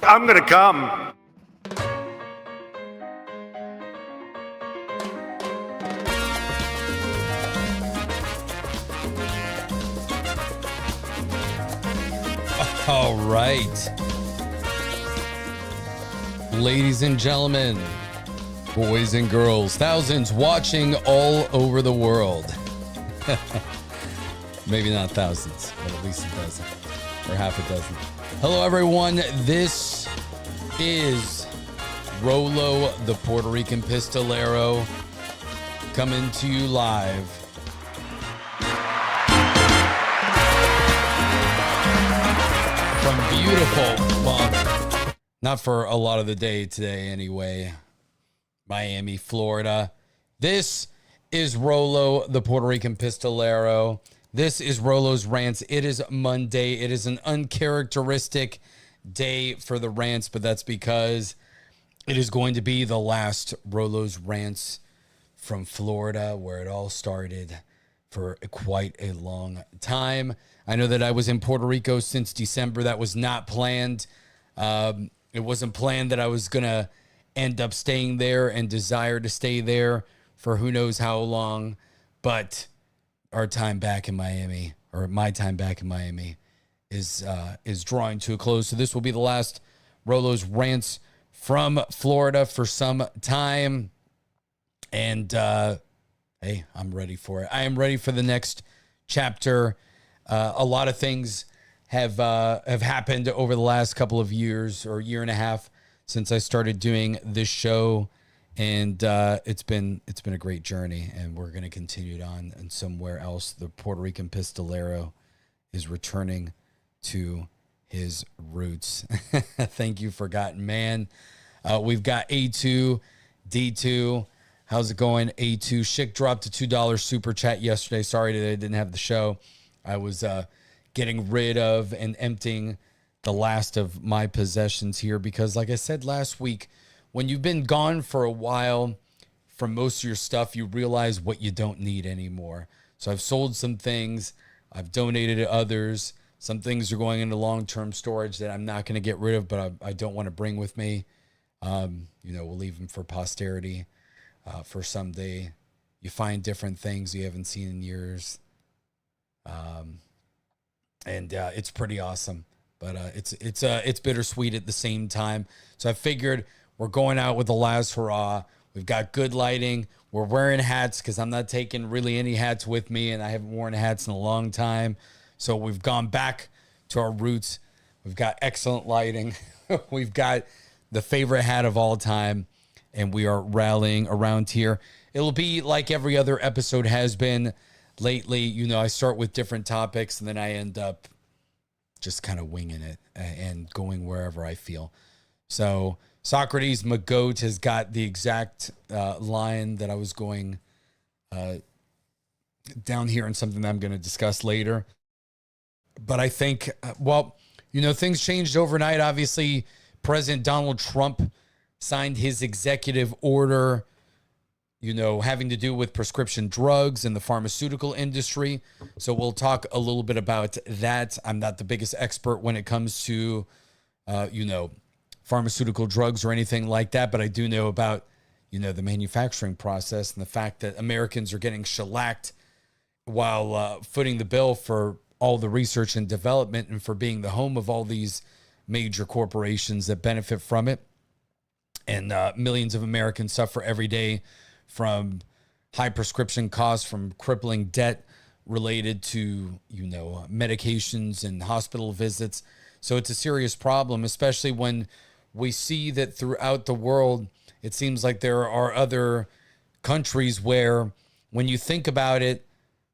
I'm gonna come. All right. Ladies and gentlemen, boys and girls, thousands watching all over the world. Maybe not thousands, but at least a dozen or half a dozen. Hello, everyone. This is Rolo, the Puerto Rican pistolero, coming to you live from beautiful, well, not for a lot of the day today anyway, Miami, Florida. This is Rolo, the Puerto Rican pistolero. This is Rolo's Rants. It is Monday. It is an uncharacteristic day for the Rants, but that's because it is going to be the last Rolo's Rants from Florida, where it all started for quite a long time. I know that I was in Puerto Rico since December. That was not planned. It wasn't planned that I was going to end up staying there and desire to stay there for who knows how long. But our time back in Miami, or my time back in Miami, is drawing to a close. So this will be the last Rolo's Rants from Florida for some time. And hey, I'm ready for it. I am ready for the next chapter. A lot of things have happened over the last couple of years or year and a half since I started doing this show, and it's been a great journey, and we're going to continue it on. And somewhere else, the Puerto Rican pistolero is returning to his roots. Thank you, Forgotten Man. We've got A2, D2. How's it going, A2? Schick dropped a $2 super chat yesterday. Sorry that I didn't have the show. I was getting rid of and emptying the last of my possessions here because, like I said last week, when you've been gone for a while from most of your stuff, you realize what you don't need anymore. So I've sold some things. I've donated to others. Some things are going into long-term storage that I'm not going to get rid of, but I don't want to bring with me. We'll leave them for posterity. For someday, you find different things you haven't seen in years. And it's pretty awesome, but it's bittersweet at the same time. So I figured we're going out with the last hurrah. We've got good lighting. We're wearing hats because I'm not taking really any hats with me, and I haven't worn hats in a long time. So we've gone back to our roots. We've got excellent lighting. We've got the favorite hat of all time, and we are rallying around here. It'll be like every other episode has been lately. I start with different topics, and then I end up just kind of winging it and going wherever I feel. So Socrates McGoat has got the exact line that I was going down here, and something that I'm going to discuss later. But I think, things changed overnight. Obviously, President Donald Trump signed his executive order, having to do with prescription drugs and the pharmaceutical industry. So we'll talk a little bit about that. I'm not the biggest expert when it comes to, pharmaceutical drugs or anything like that, but I do know about, the manufacturing process and the fact that Americans are getting shellacked while footing the bill for all the research and development and for being the home of all these major corporations that benefit from it. And millions of Americans suffer every day from high prescription costs, from crippling debt related to, medications and hospital visits. So it's a serious problem, especially when we see that throughout the world, it seems like there are other countries where, when you think about it,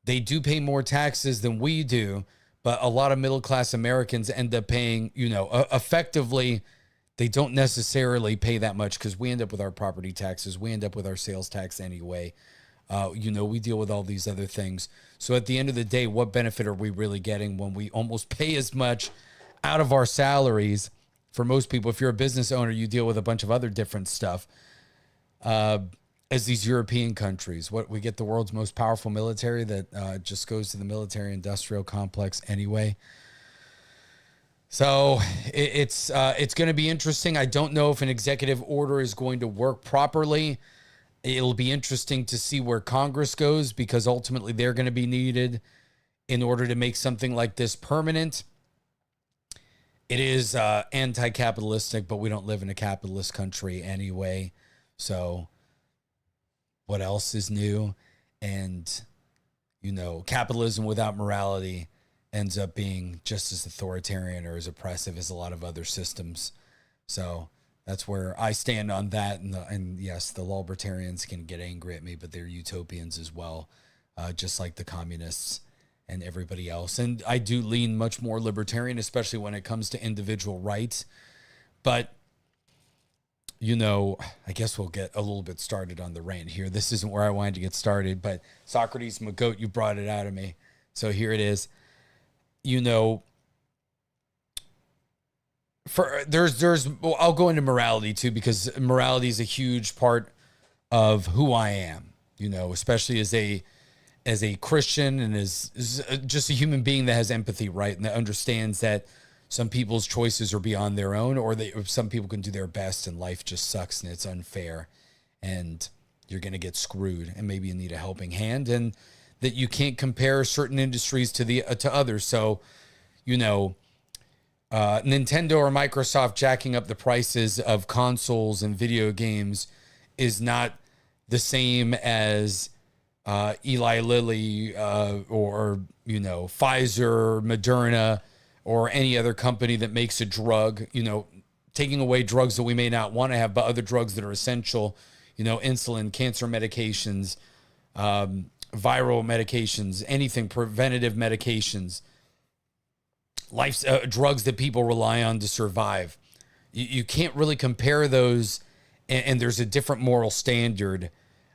they do pay more taxes than we do, but a lot of middle-class Americans end up paying, effectively, they don't necessarily pay that much because we end up with our property taxes. We end up with our sales tax anyway. We deal with all these other things. So at the end of the day, what benefit are we really getting when we almost pay as much out of our salaries? For most people, if you're a business owner, you deal with a bunch of other different stuff as these European countries. We get the world's most powerful military that just goes to the military-industrial complex anyway. So it's going to be interesting. I don't know if an executive order is going to work properly. It'll be interesting to see where Congress goes, because ultimately they're going to be needed in order to make something like this permanent. It is anti-capitalistic, but we don't live in a capitalist country anyway. So what else is new? And, capitalism without morality ends up being just as authoritarian or as oppressive as a lot of other systems. So that's where I stand on that. And yes, the libertarians can get angry at me, but they're utopians as well, just like the communists and everybody else. And I do lean much more libertarian, especially when it comes to individual rights. But, you know, I guess we'll get a little bit started on the rant here. This isn't where I wanted to get started, but Socrates, my goat, you brought it out of me. So here it is. You know, I'll go into morality too, because morality is a huge part of who I am, you know, especially as a Christian and as just a human being that has empathy, right? And that understands that some people's choices are beyond their own, or some people can do their best and life just sucks and it's unfair and you're going to get screwed and maybe you need a helping hand, and that you can't compare certain industries to others. So, you know, Nintendo or Microsoft jacking up the prices of consoles and video games is not the same as Eli Lilly or, you know, Pfizer, Moderna, or any other company that makes a drug, you know, taking away drugs that we may not want to have, but other drugs that are essential, you know, insulin, cancer medications, viral medications, anything, preventative medications, drugs that people rely on to survive. You can't really compare those, and there's a different moral standard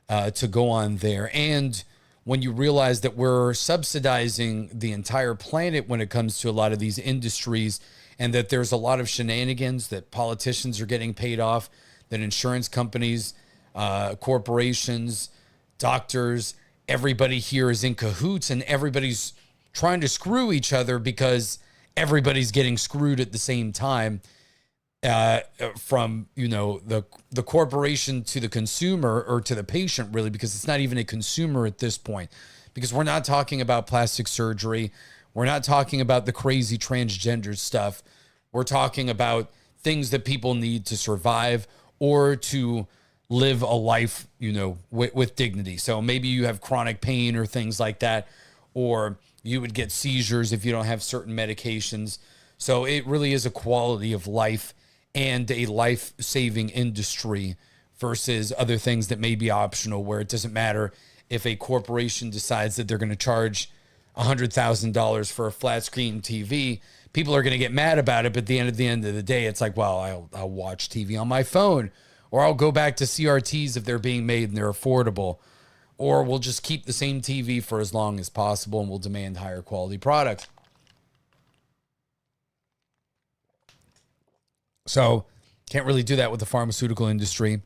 to go on there. And when you realize that we're subsidizing the entire planet when it comes to a lot of these industries, and that there's a lot of shenanigans, that politicians are getting paid off, that insurance companies, corporations, doctors, everybody here is in cahoots, and everybody's trying to screw each other because everybody's getting screwed at the same time, from, you know, the corporation to the consumer, or to the patient, really, because it's not even a consumer at this point, because we're not talking about plastic surgery. We're not talking about the crazy transgender stuff. We're talking about things that people need to survive or to live a life, you know, with dignity. So maybe you have chronic pain or things like that, or you would get seizures if you don't have certain medications. So it really is a quality of life and a life-saving industry versus other things that may be optional, where it doesn't matter if a corporation decides that they're going to charge $100,000 for a flat screen TV. People are going to get mad about it, but at the end of the day, it's like, well, I'll watch TV on my phone, or I'll go back to CRTs if they're being made and they're affordable, or we'll just keep the same TV for as long as possible and we'll demand higher quality products. So can't really do that with the pharmaceutical industry.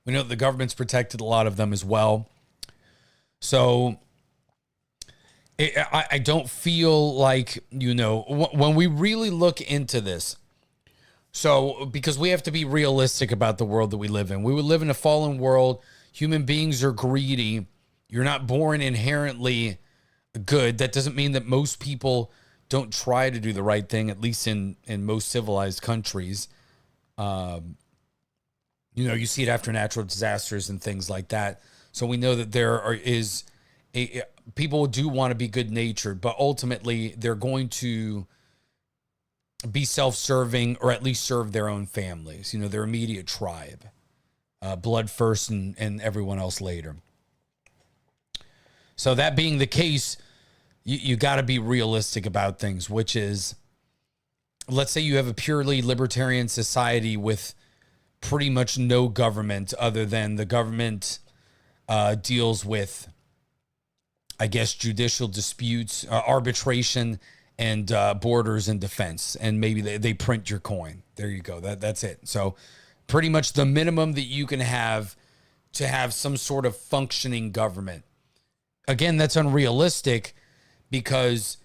We know that the government's protected a lot of them as well. So I don't feel like, you know, when we really look into this, so because we have to be realistic about the world that we live in. We would live in a fallen world. Human beings are greedy. You're not born inherently good. That doesn't mean that most people don't try to do the right thing, at least in most civilized countries. You know, you see it after natural disasters and things like that. So we know that people do want to be good-natured, but ultimately they're going to be self-serving, or at least serve their own families, you know, their immediate tribe. Blood first and everyone else later. So that being the case, you got to be realistic about things, which is, let's say you have a purely libertarian society with pretty much no government, other than the government deals with, I guess, judicial disputes, arbitration, and borders and defense. And maybe they print your coin. There you go. That's it. So pretty much the minimum that you can have to have some sort of functioning government. Again, that's unrealistic, because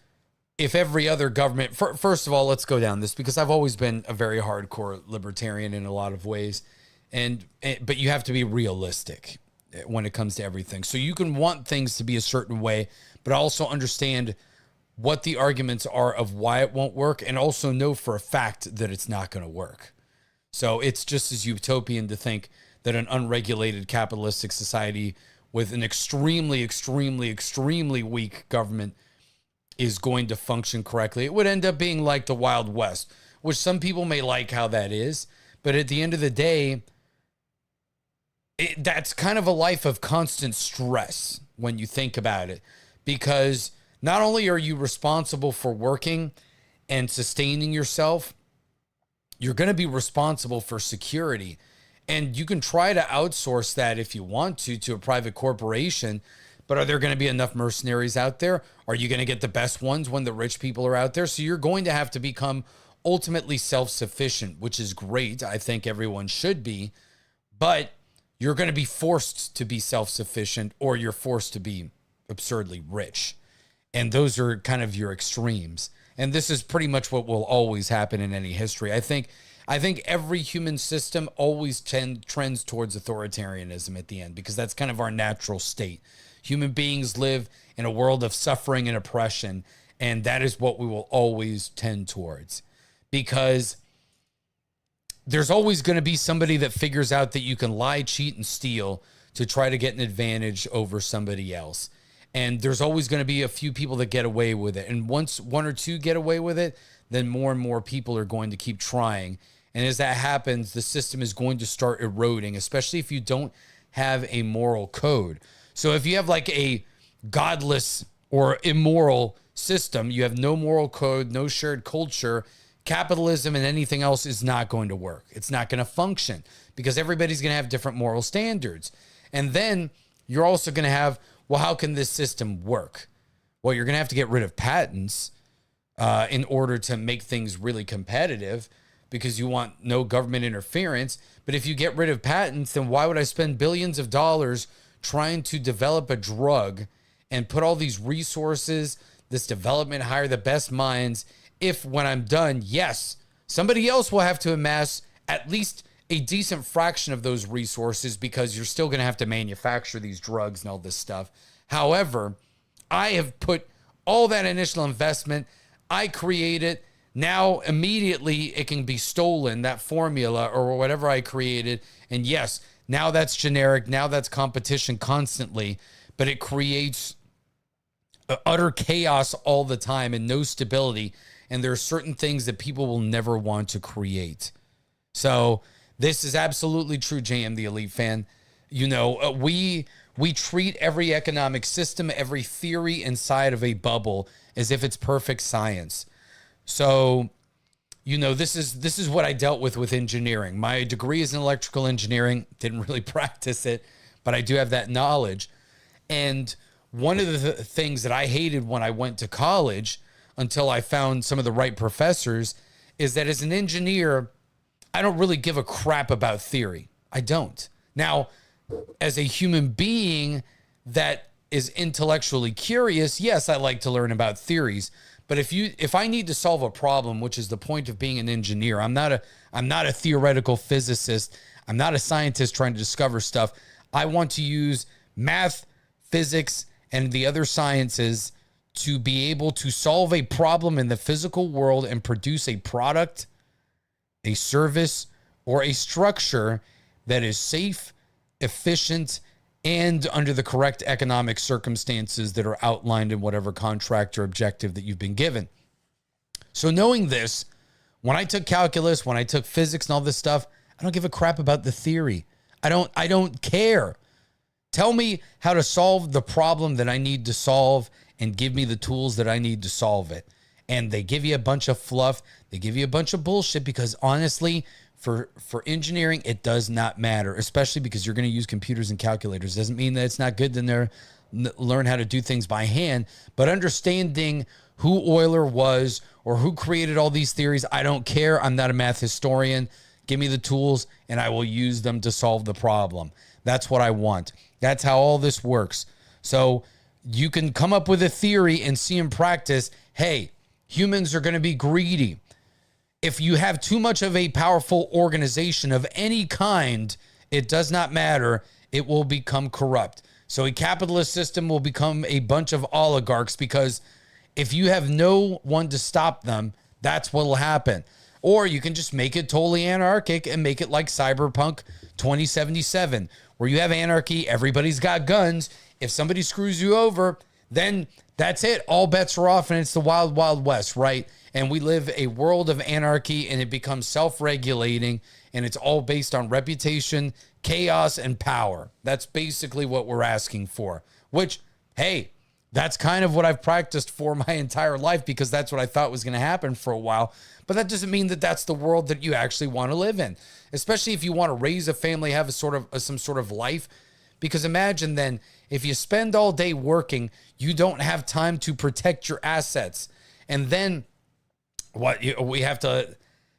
if every other government, first of all, let's go down this, because I've always been a very hardcore libertarian in a lot of ways, but you have to be realistic when it comes to everything. So you can want things to be a certain way, but also understand what the arguments are of why it won't work, and also know for a fact that it's not going to work. So it's just as utopian to think that an unregulated capitalistic society with an extremely, extremely, extremely weak government is going to function correctly. It would end up being like the Wild West, which some people may like how that is, but at the end of the day, that's kind of a life of constant stress when you think about it, because not only are you responsible for working and sustaining yourself, you're going to be responsible for security. And you can try to outsource that if you want to a private corporation. But are there going to be enough mercenaries out there? Are you going to get the best ones when the rich people are out there? So you're going to have to become ultimately self-sufficient, which is great. I think everyone should be. But you're going to be forced to be self-sufficient, or you're forced to be absurdly rich. And those are kind of your extremes. And this is pretty much what will always happen in any history. I think every human system always trends towards authoritarianism at the end, because that's kind of our natural state. Human beings live in a world of suffering and oppression, and that is what we will always tend towards, because there's always going to be somebody that figures out that you can lie, cheat, and steal to try to get an advantage over somebody else. And there's always going to be a few people that get away with it. And once one or two get away with it, then more and more people are going to keep trying. And as that happens, the system is going to start eroding, especially if you don't have a moral code. So if you have like a godless or immoral system, you have no moral code, no shared culture, capitalism and anything else is not going to work. It's not going to function, because everybody's going to have different moral standards. And then you're also going to have, well, how can this system work? Well, you're going to have to get rid of patents in order to make things really competitive, because you want no government interference. But if you get rid of patents, then why would I spend billions of dollars trying to develop a drug and put all these resources, this development, hire the best minds, if when I'm done, yes, somebody else will have to amass at least a decent fraction of those resources, because you're still going to have to manufacture these drugs and all this stuff. However, I have put all that initial investment, I create it. Now, immediately, it can be stolen, that formula or whatever I created. And yes, now that's generic. Now that's competition constantly. But it creates utter chaos all the time and no stability. And there are certain things that people will never want to create. So this is absolutely true, JM the Elite Fan. You know, we treat every economic system, every theory inside of a bubble as if it's perfect science. So, you know, this is what I dealt with engineering. My degree is in electrical engineering. Didn't really practice it, but I do have that knowledge. And one of the things that I hated when I went to college, until I found some of the right professors, is that as an engineer, I don't really give a crap about theory. I don't. Now, as a human being that is intellectually curious, yes, I like to learn about theories. But if I need to solve a problem, which is the point of being an engineer, I'm not a theoretical physicist. I'm not a scientist trying to discover stuff. I want to use math, physics, and the other sciences to be able to solve a problem in the physical world and produce a product, a service, or a structure that is safe, efficient, and under the correct economic circumstances that are outlined in whatever contract or objective that you've been given. So knowing this, when I took calculus, when I took physics and all this stuff, I don't give a crap about the theory. I don't care. Tell me how to solve the problem that I need to solve and give me the tools that I need to solve it. And they give you a bunch of fluff. They give you a bunch of bullshit, because honestly, for engineering, it does not matter, especially because you're going to use computers and calculators. Doesn't mean that it's not good to learn how to do things by hand, but understanding who Euler was or who created all these theories, I don't care. I'm not a math historian. Give me the tools and I will use them to solve the problem. That's what I want. That's how all this works. So you can come up with a theory and see in practice, hey, humans are going to be greedy. If you have too much of a powerful organization of any kind, it does not matter. It will become corrupt. So a capitalist system will become a bunch of oligarchs, because if you have no one to stop them, that's what will happen. Or you can just make it totally anarchic and make it like Cyberpunk 2077, where you have anarchy, everybody's got guns. If somebody screws you over, then that's it. All bets are off and it's the wild, wild west, right? And we live a world of anarchy, and it becomes self-regulating, and it's all based on reputation, chaos, and power. That's basically what we're asking for, which, hey, That's kind of what I've practiced for my entire life because that's what I thought was going to happen for a while. But that doesn't mean that that's the world that you actually want to live in, especially if you want to raise a family, have some sort of life. Because imagine then, if you spend all day working, you don't have time to protect your assets. And then we have to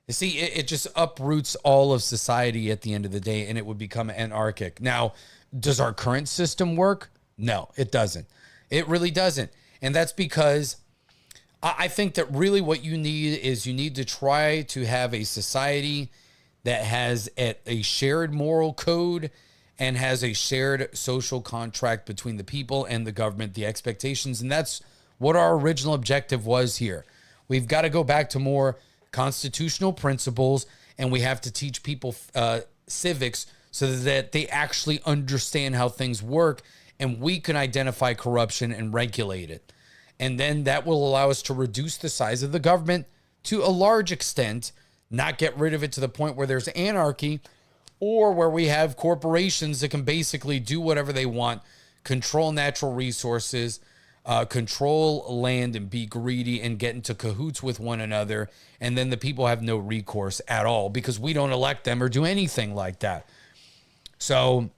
see, it just uproots all of society at the end of the day, and it would become anarchic. Now, does our current system work? No, it doesn't. It really doesn't. And that's because I think that really what you need is you need to try to have a society that has a shared moral code and has a shared social contract between the people and the government, the expectations. And that's what our original objective was here. We've got to go back to more constitutional principles, and we have to teach people civics so that they actually understand how things work, and we can identify corruption and regulate it. And then that will allow us to reduce the size of the government to a large extent, not get rid of it to the point where there's anarchy or where we have corporations that can basically do whatever they want, control natural resources, control land and be greedy and get into cahoots with one another. And then the people have no recourse at all because we don't elect them or do anything like that. So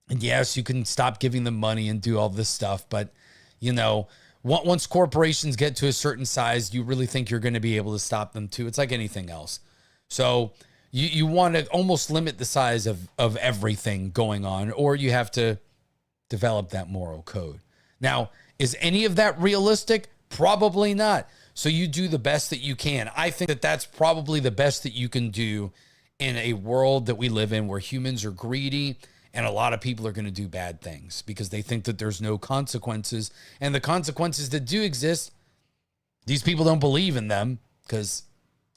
yes, you can stop giving them money and do all this stuff. But, you know, once corporations get to a certain size, you really think you're going to be able to stop them too. It's like anything else. So you want to almost limit the size of everything going on, or you have to develop that moral code. Now, is any of that realistic? Probably not. So you do the best that you can. I think that that's probably the best that you can do in a world that we live in where humans are greedy and a lot of people are going to do bad things because they think that there's no consequences. And the consequences that do exist, these people don't believe in them because,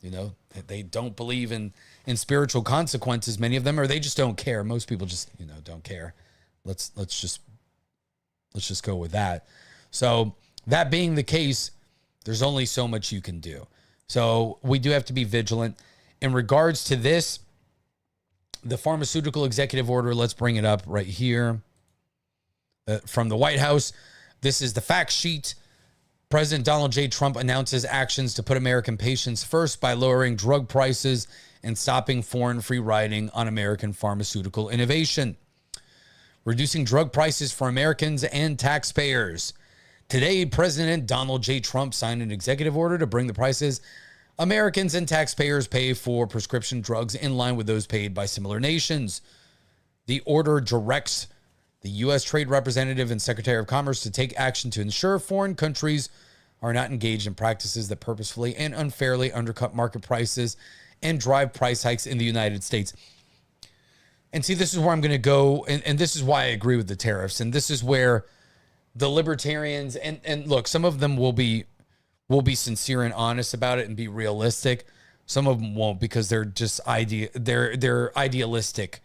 you know, they don't believe in spiritual consequences, many of them, or they just don't care. Most people just, you know, don't care. Let's just go with that. So that being the case, there's only so much you can do. So we do have to be vigilant. In regards to this, the pharmaceutical executive order, let's bring it up right here from the White House. This is the fact sheet. President Donald J. Trump announces actions to put American patients first by lowering drug prices and stopping foreign free riding on American pharmaceutical innovation, reducing drug prices for Americans and taxpayers. Today, President Donald J. Trump signed an executive order to bring the prices Americans and taxpayers pay for prescription drugs in line with those paid by similar nations. The order directs the U.S. Trade Representative and Secretary of Commerce to take action to ensure foreign countries are not engaged in practices that purposefully and unfairly undercut market prices and drive price hikes in the United States. And see, this is where I'm going to go, and this is why I agree with the tariffs, and this is where the libertarians, and look, some of them will be sincere and honest about it and be realistic. Some of them won't because they're just they're idealistic,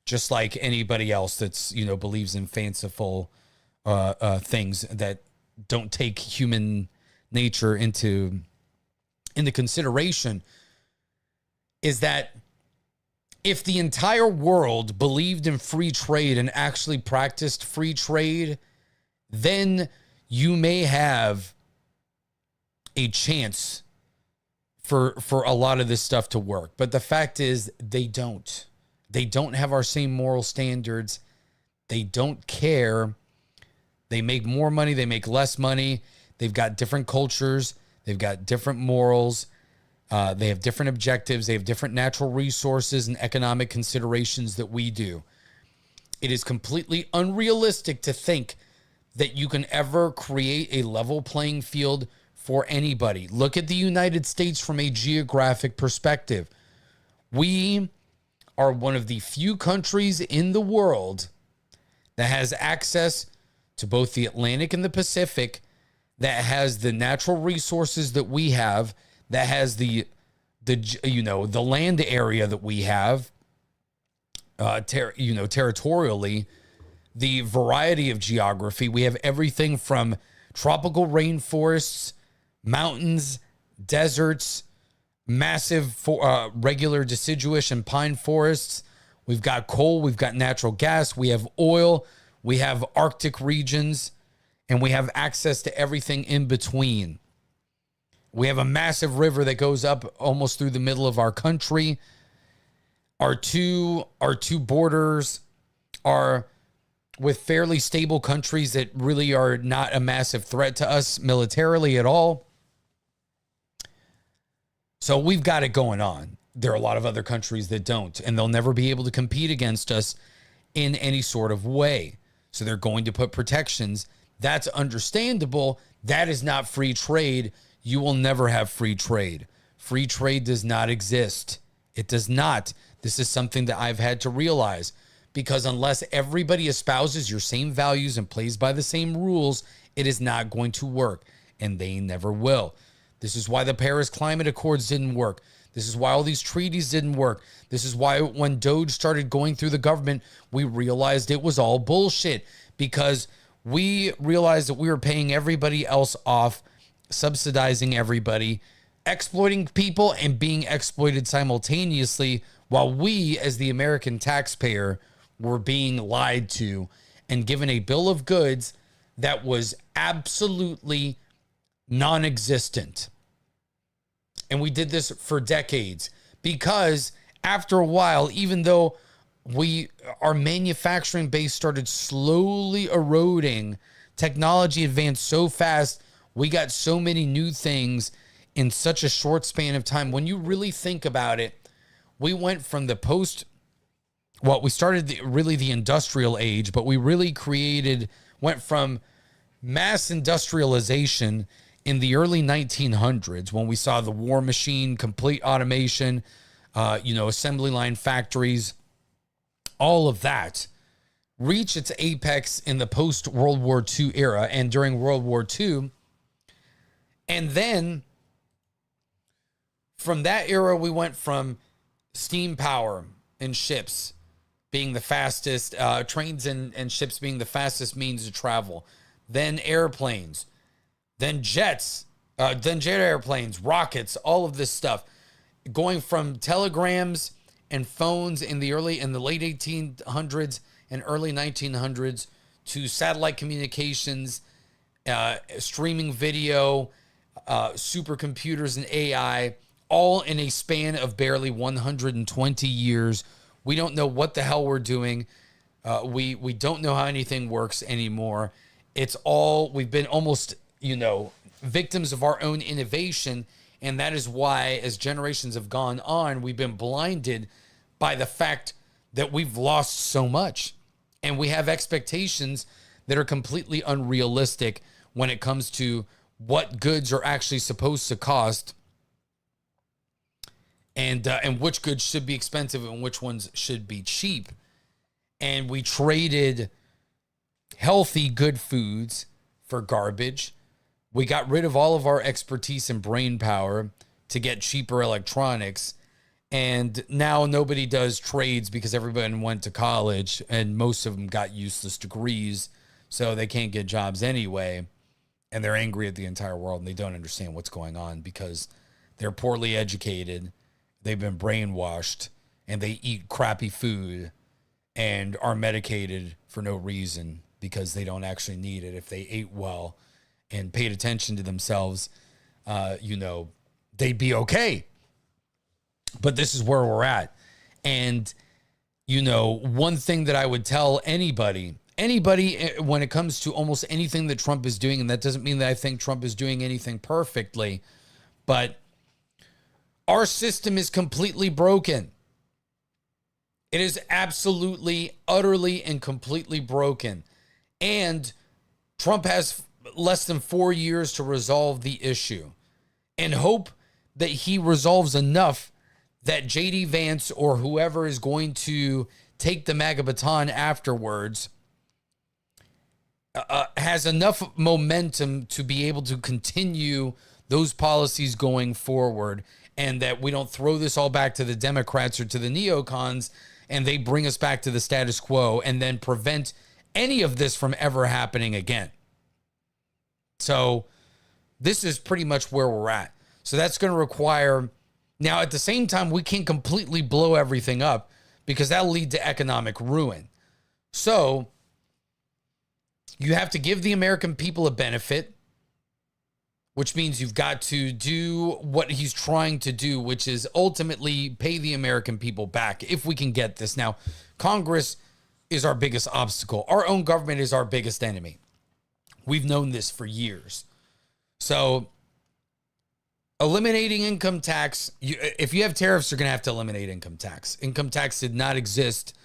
just like anybody else that's, you know, believes in fanciful things that don't take human nature into consideration. Is that if the entire world believed in free trade and actually practiced free trade, then you may have a chance for a lot of this stuff to work. But the fact is they don't. They don't have our same moral standards. They don't care. They make more money. They make less money. They've got different cultures. They've got different morals. They have different objectives. They have different natural resources and economic considerations that we do. It is completely unrealistic to think that you can ever create a level playing field for anybody. Look at the United States from a geographic perspective. We are one of the few countries in the world that has access to both the Atlantic and the Pacific, that has the natural resources that we have, that has the land area that we have, territorially, the variety of geography. We have everything from tropical rainforests, mountains, deserts, massive regular deciduous and pine forests. We've got coal, we've got natural gas, we have oil, we have Arctic regions, and we have access to everything in between. We have a massive river that goes up almost through the middle of our country. Our two borders are with fairly stable countries that really are not a massive threat to us militarily at all. So we've got it going on. There are a lot of other countries that don't, and they'll never be able to compete against us in any sort of way. So they're going to put protections. That's understandable. That is not free trade. You will never have free trade. Free trade does not exist. It does not. This is something that I've had to realize, because unless everybody espouses your same values and plays by the same rules, it is not going to work, and they never will. This is why the Paris Climate Accords didn't work. This is why all these treaties didn't work. This is why when Doge started going through the government, we realized it was all bullshit, because we realized that we were paying everybody else off, subsidizing everybody, exploiting people, and being exploited simultaneously, while we, as the American taxpayer, were being lied to and given a bill of goods that was absolutely non-existent. And we did this for decades, because after a while, even though our manufacturing base started slowly eroding, technology advanced so fast, we got so many new things in such a short span of time. When you really think about it, we went from we started the industrial age, but we really went from mass industrialization in the early 1900s, when we saw the war machine, complete automation, assembly line factories, all of that reach its apex in the post-World War II era and during World War II. And then from that era, we went from steam power and ships being the fastest, trains and ships being the fastest means to travel, then airplanes, then jets, then jet airplanes, rockets, all of this stuff, going from telegrams and phones in the late 1800s and early 1900s to satellite communications, streaming video, supercomputers and AI, all in a span of barely 120 years. We don't know what the hell we're doing. We don't know how anything works anymore. We've been almost, victims of our own innovation. And that is why, as generations have gone on, we've been blinded by the fact that we've lost so much. And we have expectations that are completely unrealistic when it comes to what goods are actually supposed to cost, and which goods should be expensive and which ones should be cheap. And we traded healthy, good foods for garbage. We got rid of all of our expertise and brain power to get cheaper electronics. And now nobody does trades because everybody went to college and most of them got useless degrees. So they can't get jobs anyway. And they're angry at the entire world and they don't understand what's going on because they're poorly educated. They've been brainwashed and they eat crappy food and are medicated for no reason because they don't actually need it. If they ate well and paid attention to themselves, they'd be okay. But this is where we're at. And, one thing that I would tell anybody when it comes to almost anything that Trump is doing, and that doesn't mean that I think Trump is doing anything perfectly, but our system is completely broken. It is absolutely, utterly, and completely broken. And Trump has less than 4 years to resolve the issue, and hope that he resolves enough that JD Vance or whoever is going to take the MAGA baton afterwards has enough momentum to be able to continue those policies going forward, and that we don't throw this all back to the Democrats or to the neocons and they bring us back to the status quo and then prevent any of this from ever happening again. So this is pretty much where we're at. So that's going to require... Now, at the same time, we can't completely blow everything up because that'll lead to economic ruin. So You have to give the American people a benefit, which means you've got to do what he's trying to do, which is ultimately pay the American people back if we can get this. Now, Congress is our biggest obstacle. Our own government is our biggest enemy. We've known this for years. So eliminating income tax, if you have tariffs, you're going to have to eliminate income tax. Income tax did not exist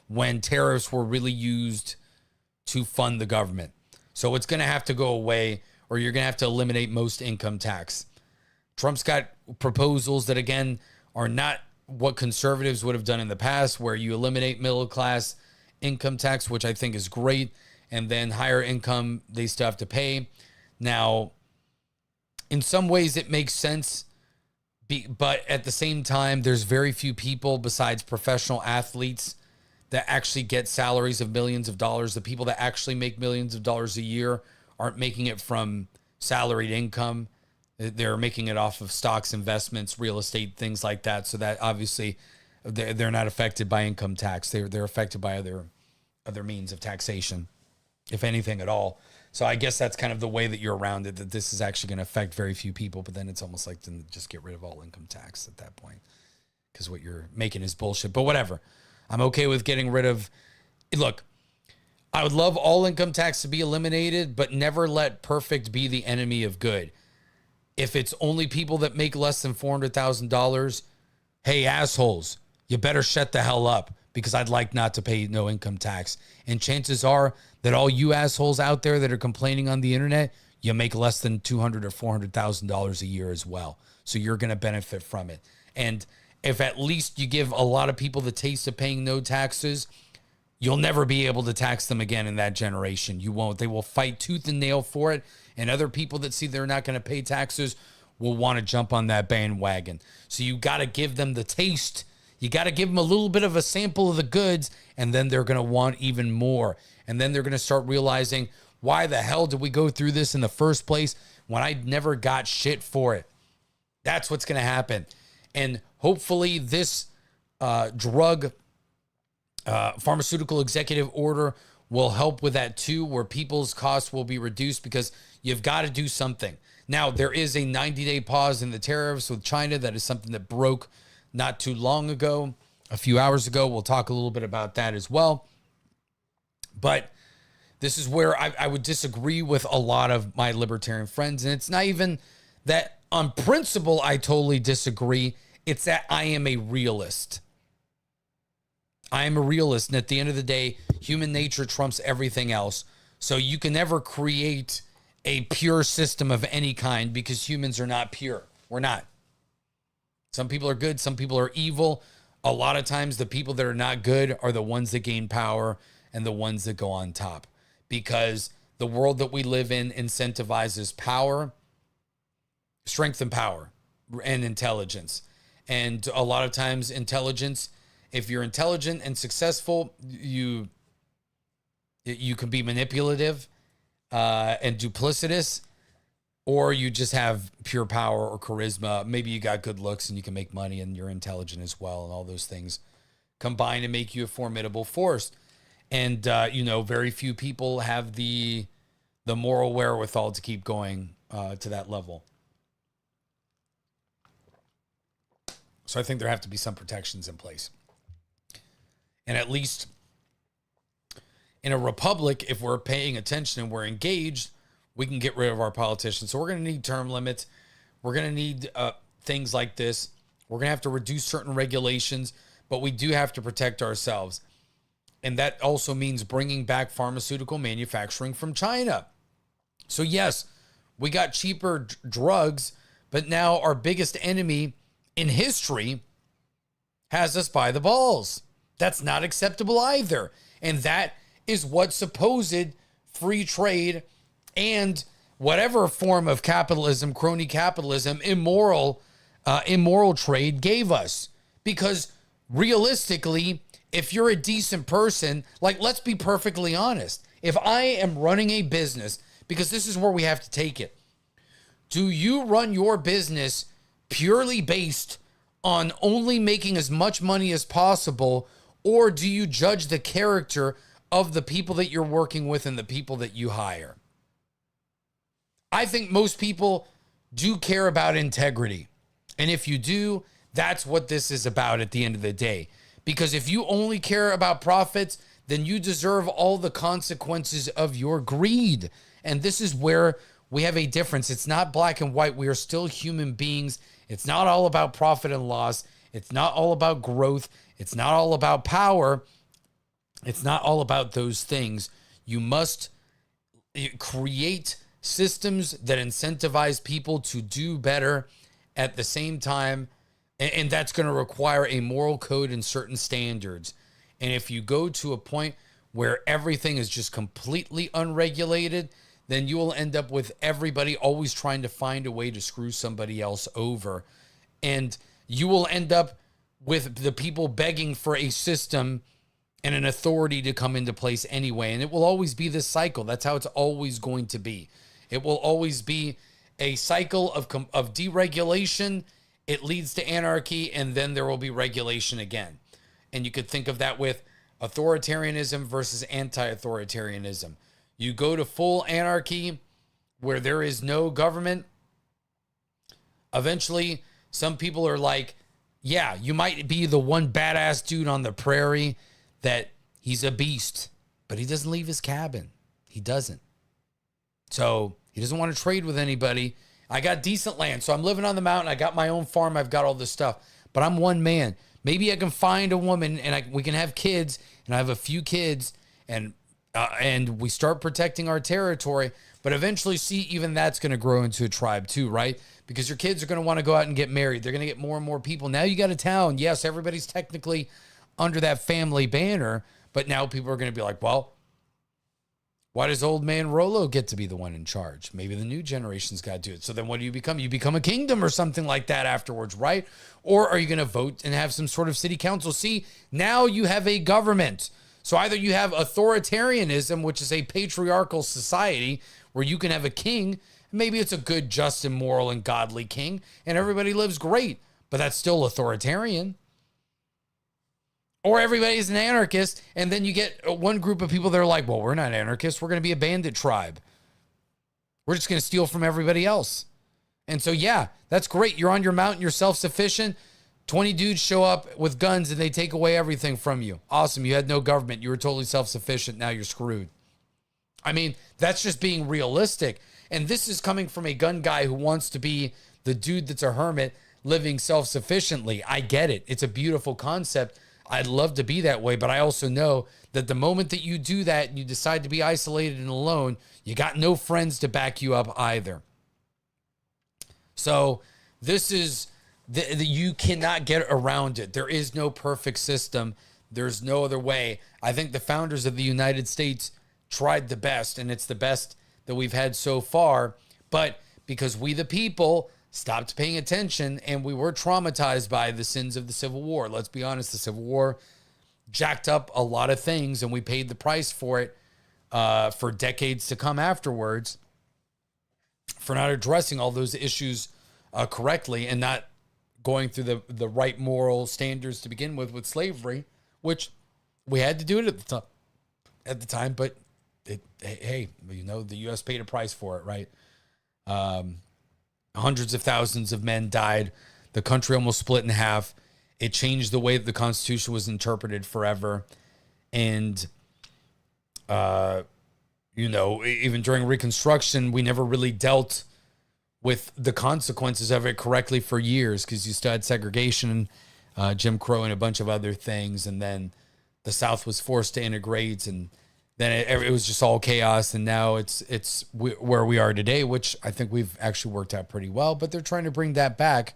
when tariffs were really used to fund the government. So it's going to have to go away, or you're going to have to eliminate most income tax. Trump's got proposals that, again, are not what conservatives would have done in the past, where you eliminate middle class income tax, which I think is great, and then higher income, they still have to pay. Now, in some ways, it makes sense, but at the same time, there's very few people besides professional athletes that actually get salaries of millions of dollars. The people that actually make millions of dollars a year aren't making it from salaried income. They're making it off of stocks, investments, real estate, things like that. So that obviously they're not affected by income tax. They're affected by other means of taxation, if anything at all. So I guess that's kind of the way that you're around it, that this is actually going to affect very few people. But then it's almost like then just get rid of all income tax at that point, because what you're making is bullshit. But whatever. I'm okay with getting rid of. Look, I would love all income tax to be eliminated, but never let perfect be the enemy of good. If it's only people that make less than $400,000, hey, assholes, you better shut the hell up, because I'd like not to pay no income tax. And chances are that all you assholes out there that are complaining on the internet, you make less than $200,000 or $400,000 a year as well. So you're going to benefit from it. And if at least you give a lot of people the taste of paying no taxes, you'll never be able to tax them again in that generation. You won't. They will fight tooth and nail for it. And other people that see they're not going to pay taxes will want to jump on that bandwagon. So you got to give them the taste. You got to give them a little bit of a sample of the goods, and then they're going to want even more. And then they're going to start realizing, why the hell did we go through this in the first place when I never got shit for it? That's what's going to happen. And hopefully this pharmaceutical executive order will help with that too, where people's costs will be reduced, because you've got to do something. Now, there is a 90-day pause in the tariffs with China. That is something that broke not too long ago, a few hours ago. We'll talk a little bit about that as well. But this is where I would disagree with a lot of my libertarian friends. And it's not even that on principle I totally disagree. It's that I am a realist. I am a realist. And at the end of the day, human nature trumps everything else. So you can never create a pure system of any kind, because humans are not pure. We're not. Some people are good. Some people are evil. A lot of times the people that are not good are the ones that gain power and the ones that go on top, because the world that we live in incentivizes power, strength and power, and intelligence. And a lot of times intelligence, if you're intelligent and successful, you can be manipulative and duplicitous, or you just have pure power or charisma. Maybe you got good looks and you can make money and you're intelligent as well. And all those things combine to make you a formidable force. And, very few people have the moral wherewithal to keep going to that level. So I think there have to be some protections in place. And at least in a republic, if we're paying attention and we're engaged, we can get rid of our politicians. So we're going to need term limits. We're going to need things like this. We're going to have to reduce certain regulations, but we do have to protect ourselves. And that also means bringing back pharmaceutical manufacturing from China. So yes, we got cheaper drugs, but now our biggest enemy in history has us by the balls. That's not acceptable either. And that is what supposed free trade and whatever form of capitalism, crony capitalism, immoral trade gave us. Because realistically, if you're a decent person, like, let's be perfectly honest. If I am running a business, because this is where we have to take it. Do you run your business purely based on only making as much money as possible, or do you judge the character of the people that you're working with and the people that you hire. I think most people do care about integrity. And if you do, that's what this is about at the end of the day. Because if you only care about profits, then you deserve all the consequences of your greed. And this is where we have a difference. It's not black and white. We are still human beings. It's not all about profit and loss. It's not all about growth. It's not all about power. It's not all about those things. You must create systems that incentivize people to do better at the same time. And that's going to require a moral code and certain standards. And if you go to a point where everything is just completely unregulated, then you will end up with everybody always trying to find a way to screw somebody else over. And you will end up with the people begging for a system and an authority to come into place anyway. And it will always be this cycle. That's how it's always going to be. It will always be a cycle of deregulation. It leads to anarchy, and then there will be regulation again. And you could think of that with authoritarianism versus anti-authoritarianism. You go to full anarchy where there is no government. Eventually, some people are like, yeah, you might be the one badass dude on the prairie that he's a beast, but he doesn't leave his cabin. He doesn't. So he doesn't want to trade with anybody. I got decent land, so I'm living on the mountain. I got my own farm. I've got all this stuff, but I'm one man. Maybe I can find a woman and we can have kids, and I have a few kids, and we start protecting our territory. But eventually, see, even that's going to grow into a tribe too, right? Because your kids are going to want to go out and get married. They're going to get more and more people. Now you got a town. Yes, everybody's technically under that family banner, but now people are going to be like, well, why does old man Rolo get to be the one in charge? Maybe the new generation's got to do it. So then what do you become? You become a kingdom or something like that afterwards, right? Or are you going to vote and have some sort of city council? See, now you have a government. So either you have authoritarianism, which is a patriarchal society where you can have a king. Maybe it's a good, just, and moral and godly king, and everybody lives great, but that's still authoritarian. Or everybody's an anarchist, and then you get one group of people that are like, well, we're not anarchists. We're going to be a bandit tribe. We're just going to steal from everybody else. And so, yeah, that's great. You're on your mountain. You're self-sufficient. 20 dudes show up with guns, and they take away everything from you. Awesome. You had no government. You were totally self-sufficient. Now you're screwed. I mean, that's just being realistic. And this is coming from a gun guy who wants to be the dude that's a hermit living self-sufficiently. I get it. It's a beautiful concept. I'd love to be that way, but I also know that the moment that you do that and you decide to be isolated and alone, you got no friends to back you up either. So this is, you cannot get around it. There is no perfect system. There's no other way. I think the founders of the United States tried the best, and it's the best that we've had so far. But because we, the people, stopped paying attention, and we were traumatized by the sins of the Civil War. Let's be honest, the Civil War jacked up a lot of things, and we paid the price for it for decades to come afterwards for not addressing all those issues correctly and not going through the right moral standards to begin with slavery, which we had to do it at the time, but hey, you know, the U.S. paid a price for it, right? Hundreds of thousands of men died. The country almost split in half. It changed the way that the Constitution was interpreted forever. And, you know, even during Reconstruction, we never really dealt with the consequences of it correctly for years because you still had segregation, Jim Crow, and a bunch of other things. And then the South was forced to integrate, and then it was just all chaos. And now it's where we are today, which I think we've actually worked out pretty well. But they're trying to bring that back,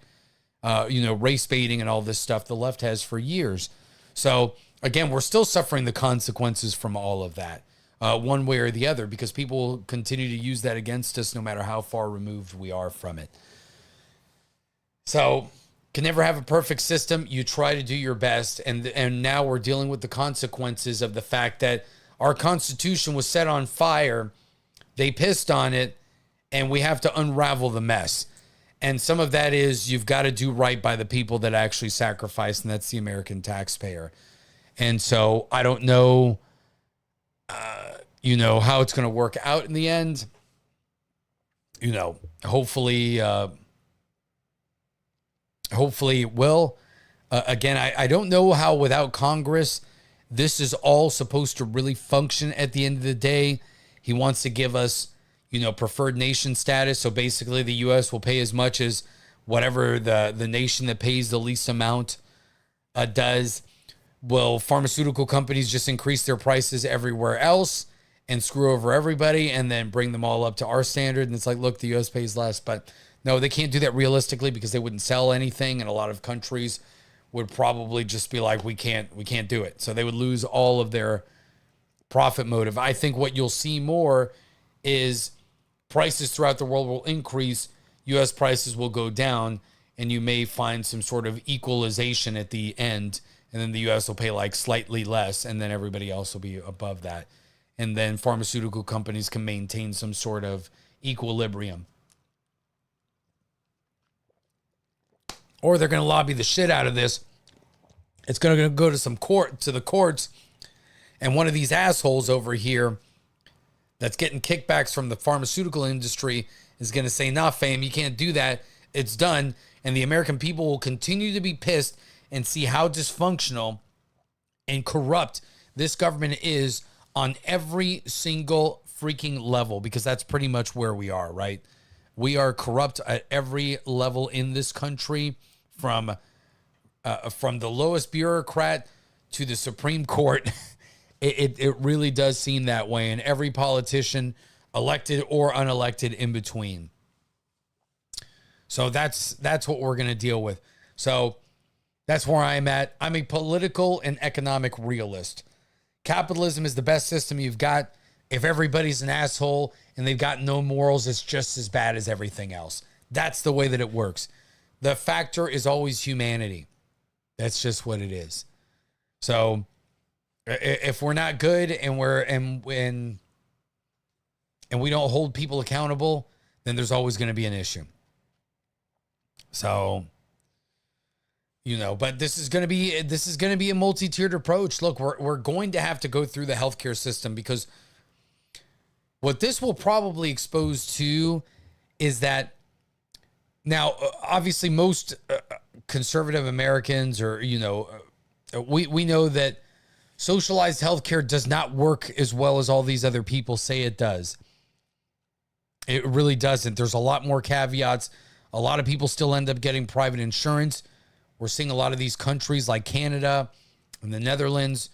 you know, race baiting and all this stuff the left has for years. So again, we're still suffering the consequences from all of that, one way or the other, because people will continue to use that against us no matter how far removed we are from it. So can never have a perfect system. You try to do your best. And now we're dealing with the consequences of the fact that our Constitution was set on fire. They pissed on it, and we have to unravel the mess. And some of that is you've got to do right by the people that actually sacrifice, and that's the American taxpayer. And so I don't know how it's going to work out in the end. Hopefully it will. Again, I don't know how without Congress this is all supposed to really function at the end of the day. He wants to give us, preferred nation status. So basically the U.S. will pay as much as whatever the nation that pays the least amount does. Will pharmaceutical companies just increase their prices everywhere else and screw over everybody and then bring them all up to our standard? And it's like, look, the U.S. pays less. But no, they can't do that realistically because they wouldn't sell anything. And a lot of countries would probably just be like, we can't do it. So they would lose all of their profit motive. I think what you'll see more is prices throughout the world will increase. U.S. prices will go down, and you may find some sort of equalization at the end. And then the U.S. will pay like slightly less, and then everybody else will be above that. And then pharmaceutical companies can maintain some sort of equilibrium. Or they're going to lobby the shit out of this. It's going to go to the courts, and one of these assholes over here that's getting kickbacks from the pharmaceutical industry is going to say, nah, fam, you can't do that. It's done. And the American people will continue to be pissed and see how dysfunctional and corrupt this government is on every single freaking level, because that's pretty much where we are, right? We are corrupt at every level in this country, from the lowest bureaucrat to the Supreme Court. It really does seem that way, and every politician, elected or unelected, in between. So that's what we're going to deal with. So that's where I'm at. I'm a political and economic realist. Capitalism is the best system you've got. If everybody's an asshole and they've got no morals, it's just as bad as everything else. That's the way that it works. The factor is always humanity. That's just what it is. So if we're not good and we don't hold people accountable, then there's always going to be an issue. So, but this is going to be a multi-tiered approach. Look, we're going to have to go through the healthcare system, because what this will probably expose to is that now, obviously, most conservative Americans, or we know that socialized healthcare does not work as well as all these other people say it does. It really doesn't. There's a lot more caveats. A lot of people still end up getting private insurance. We're seeing a lot of these countries like Canada and the Netherlands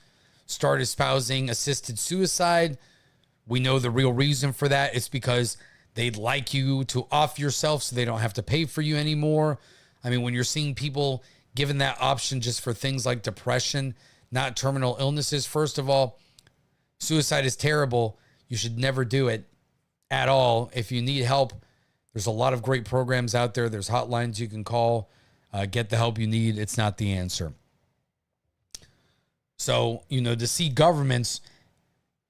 start espousing assisted suicide. We know the real reason for that. It's because they'd like you to off yourself so they don't have to pay for you anymore. I mean, when you're seeing people given that option just for things like depression, not terminal illnesses, first of all, suicide is terrible. You should never do it at all. If you need help, there's a lot of great programs out there. There's hotlines you can call. Get the help you need. It's not the answer. So, to see governments,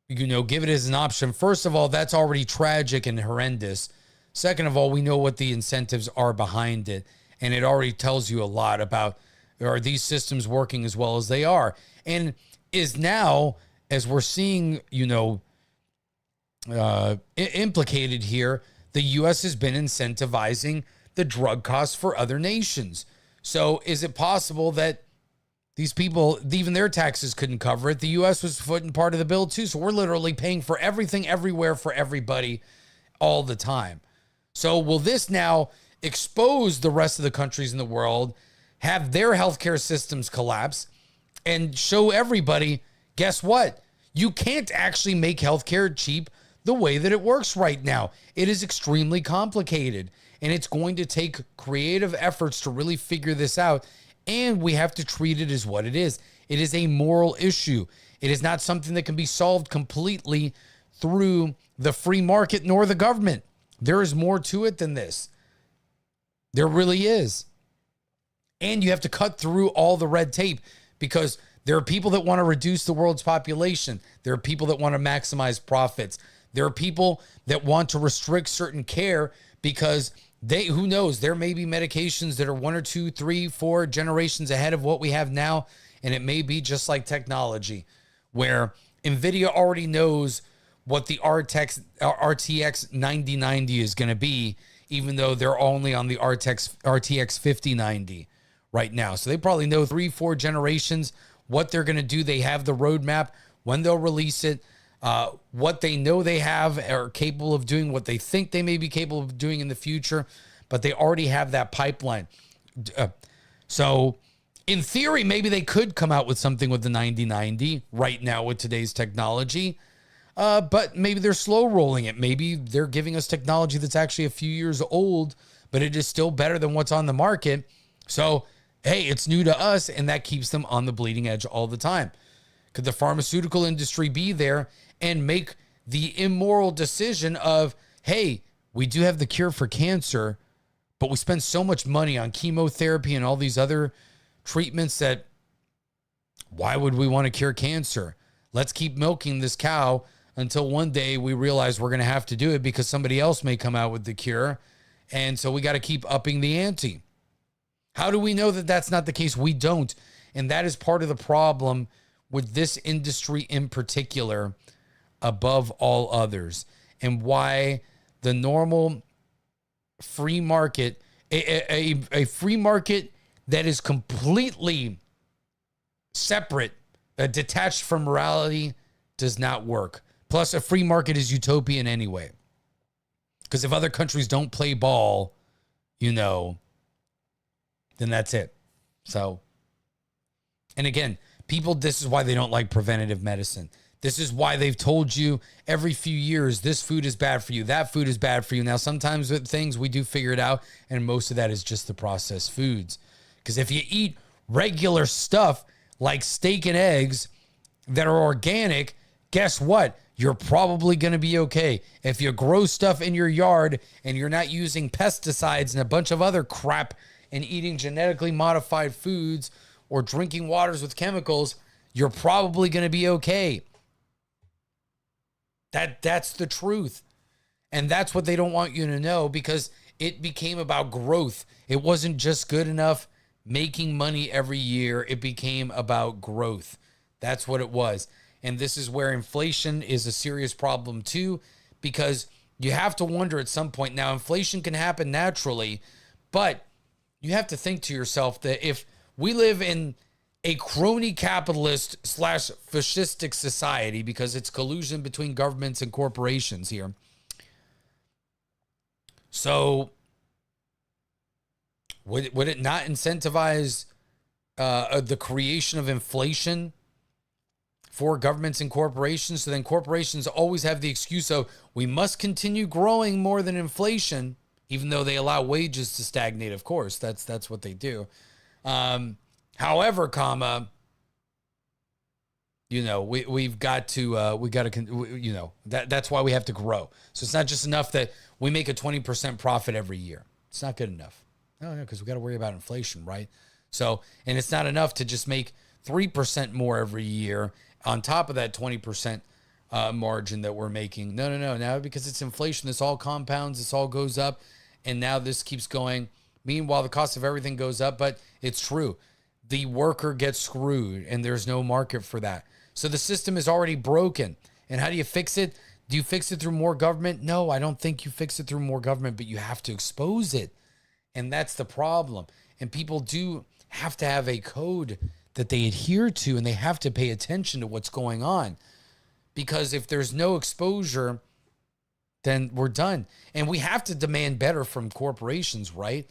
give it as an option. First of all, that's already tragic and horrendous. Second of all, we know what the incentives are behind it. And it already tells you a lot about, are these systems working as well as they are? And is now, as we're seeing, implicated here, the U.S. has been incentivizing the drug costs for other nations. So is it possible that these people, even their taxes couldn't cover it? The U.S. was footing part of the bill too. So we're literally paying for everything, everywhere, for everybody, all the time. So will this now expose the rest of the countries in the world, have their healthcare systems collapse, and show everybody, guess what? You can't actually make healthcare cheap the way that it works right now. It is extremely complicated, and it's going to take creative efforts to really figure this out. And we have to treat it as what it is. It is a moral issue. It is not something that can be solved completely through the free market nor the government. There is more to it than this. There really is. And you have to cut through all the red tape, because there are people that want to reduce the world's population. There are people that want to maximize profits. There are people that want to restrict certain care because who knows, there may be medications that are 1 or 2, 3, 4 generations ahead of what we have now. And it may be just like technology, where NVIDIA already knows what the RTX 9090 is going to be, even though they're only on the RTX 5090 right now. So they probably know 3-4 generations what they're going to do. They have the roadmap, when they'll release it, what they know they have are capable of doing, what they think they may be capable of doing in the future, but they already have that pipeline. So in theory, maybe they could come out with something with the 9090 right now with today's technology, but maybe they're slow rolling it. Maybe they're giving us technology that's actually a few years old, but it is still better than what's on the market. So, hey, it's new to us, and that keeps them on the bleeding edge all the time. Could the pharmaceutical industry be there and make the immoral decision of, hey, we do have the cure for cancer, but we spend so much money on chemotherapy and all these other treatments that why would we want to cure cancer? Let's keep milking this cow until one day we realize we're going to have to do it because somebody else may come out with the cure. And so we got to keep upping the ante. How do we know that that's not the case? We don't. And that is part of the problem with this industry in particular above all others, and why the normal free market, a free market that is completely separate, detached from morality, does not work. Plus, a free market is utopian anyway. Because if other countries don't play ball, then that's it. So, and again, people, this is why they don't like preventative medicine. This is why they've told you every few years, this food is bad for you, that food is bad for you. Now, sometimes with things, we do figure it out, and most of that is just the processed foods. Because if you eat regular stuff like steak and eggs that are organic, guess what? You're probably going to be okay. If you grow stuff in your yard and you're not using pesticides and a bunch of other crap and eating genetically modified foods or drinking waters with chemicals, you're probably going to be okay. That's the truth. And that's what they don't want you to know, because it became about growth. It wasn't just good enough making money every year. It became about growth. That's what it was. And this is where inflation is a serious problem too, because you have to wonder at some point. Now, inflation can happen naturally, but you have to think to yourself that if we live in a crony capitalist / fascistic society, because it's collusion between governments and corporations here. So would it not incentivize the creation of inflation for governments and corporations? So then corporations always have the excuse of, we must continue growing more than inflation, even though they allow wages to stagnate. Of course, that's what they do. However, we've got to, that's why we have to grow. So it's not just enough that we make a 20% profit every year. It's not good enough. No, because we got to worry about inflation, right? So, and it's not enough to just make 3% more every year on top of that 20% margin that we're making. No. Now, because it's inflation, this all compounds, this all goes up, and now this keeps going. Meanwhile, the cost of everything goes up, but it's true. The worker gets screwed, and there's no market for that. So the system is already broken. And how do you fix it? Do you fix it through more government? No, I don't think you fix it through more government, but you have to expose it. And that's the problem. And people do have to have a code that they adhere to, and they have to pay attention to what's going on. Because if there's no exposure, then we're done. And we have to demand better from corporations, right?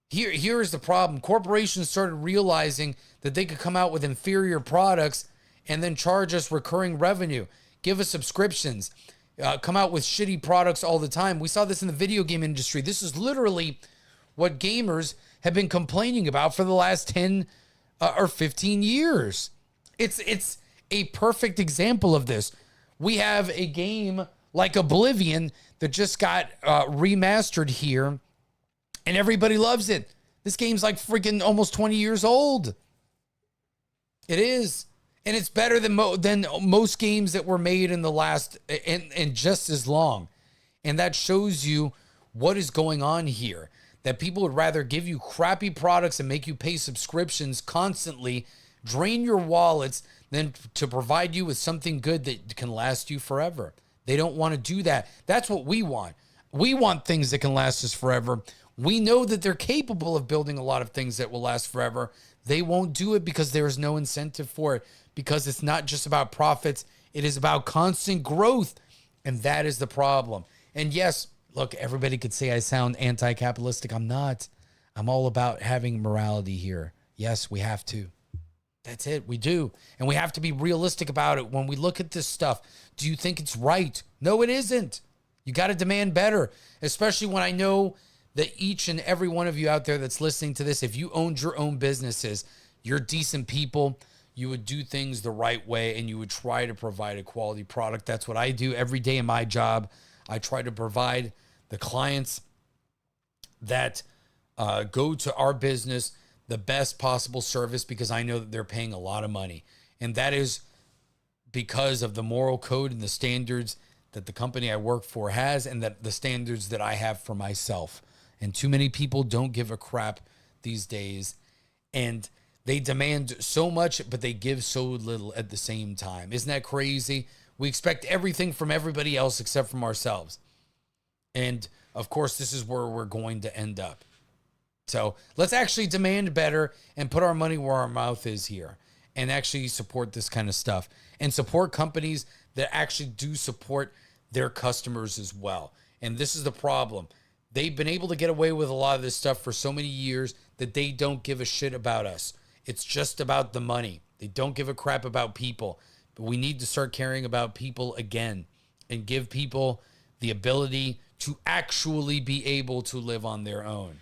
Here is the problem. Corporations started realizing that they could come out with inferior products and then charge us recurring revenue, give us subscriptions, come out with shitty products all the time. We saw this in the video game industry. This is literally what gamers have been complaining about for the last 10 or 15 years. It's a perfect example of this. We have a game like Oblivion that just got remastered here, and everybody loves it. This game's like freaking almost 20 years old. It is. And it's better than most games that were made in the last, and just as long. And that shows you what is going on here. That people would rather give you crappy products and make you pay subscriptions constantly drain your wallets than to provide you with something good that can last you forever. They don't want to do that. That's what we want. We want things that can last us forever. We know that they're capable of building a lot of things that will last forever. They won't do it because there is no incentive for it, because it's not just about profits. It is about constant growth. And that is the problem. And yes, look, everybody could say I sound anti-capitalistic. I'm not. I'm all about having morality here. Yes, we have to. That's it. We do. And we have to be realistic about it. When we look at this stuff, do you think it's right? No, it isn't. You got to demand better, especially when I know that each and every one of you out there that's listening to this, if you owned your own businesses, you're decent people, you would do things the right way and you would try to provide a quality product. That's what I do every day in my job. I try to provide the clients that go to our business the best possible service, because I know that they're paying a lot of money. And that is because of the moral code and the standards that the company I work for has, and that the standards that I have for myself. And too many people don't give a crap these days. And they demand so much, but they give so little at the same time. Isn't that crazy? We expect everything from everybody else except from ourselves. And of course, this is where we're going to end up. So let's actually demand better and put our money where our mouth is here, and actually support this kind of stuff, and support companies that actually do support their customers as well. And this is the problem. They've been able to get away with a lot of this stuff for so many years that they don't give a shit about us. It's just about the money. They don't give a crap about people. But we need to start caring about people again and give people the ability to actually be able to live on their own.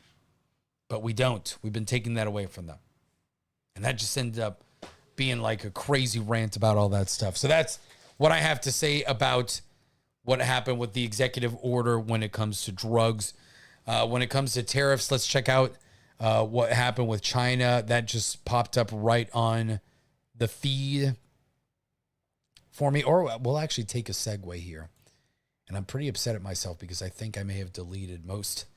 But we don't. We've been taking that away from them. And that just ended up being like a crazy rant about all that stuff. So that's what I have to say about what happened with the executive order when it comes to drugs. When it comes to tariffs, let's check out what happened with China. That just popped up right on the feed for me. Or we'll actually take a segue here. And I'm pretty upset at myself because I think I may have deleted most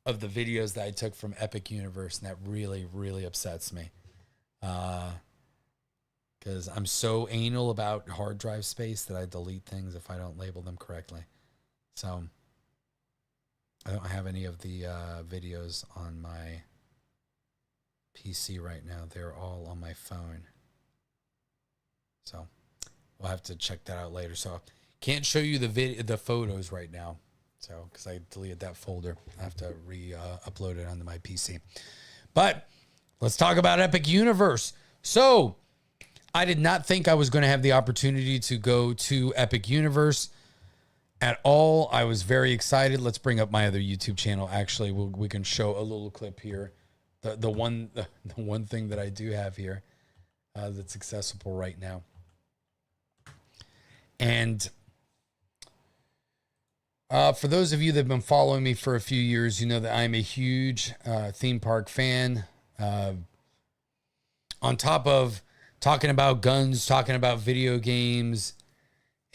of the videos that I took from Epic Universe, and that really, really upsets me. Because I'm so anal about hard drive space that I delete things if I don't label them correctly. So I don't have any of the videos on my PC right now. They're all on my phone. So we'll have to check that out later. So can't show you the photos right now. So, because I deleted that folder, I have to upload it onto my PC. But let's talk about Epic Universe. So, I did not think I was going to have the opportunity to go to Epic Universe at all. I was very excited. Let's bring up my other YouTube channel. Actually, we can show a little clip here. The one thing that I do have here that's accessible right now. And for those of you that have been following me for a few years, you know that I'm a huge theme park fan. On top of talking about guns, talking about video games,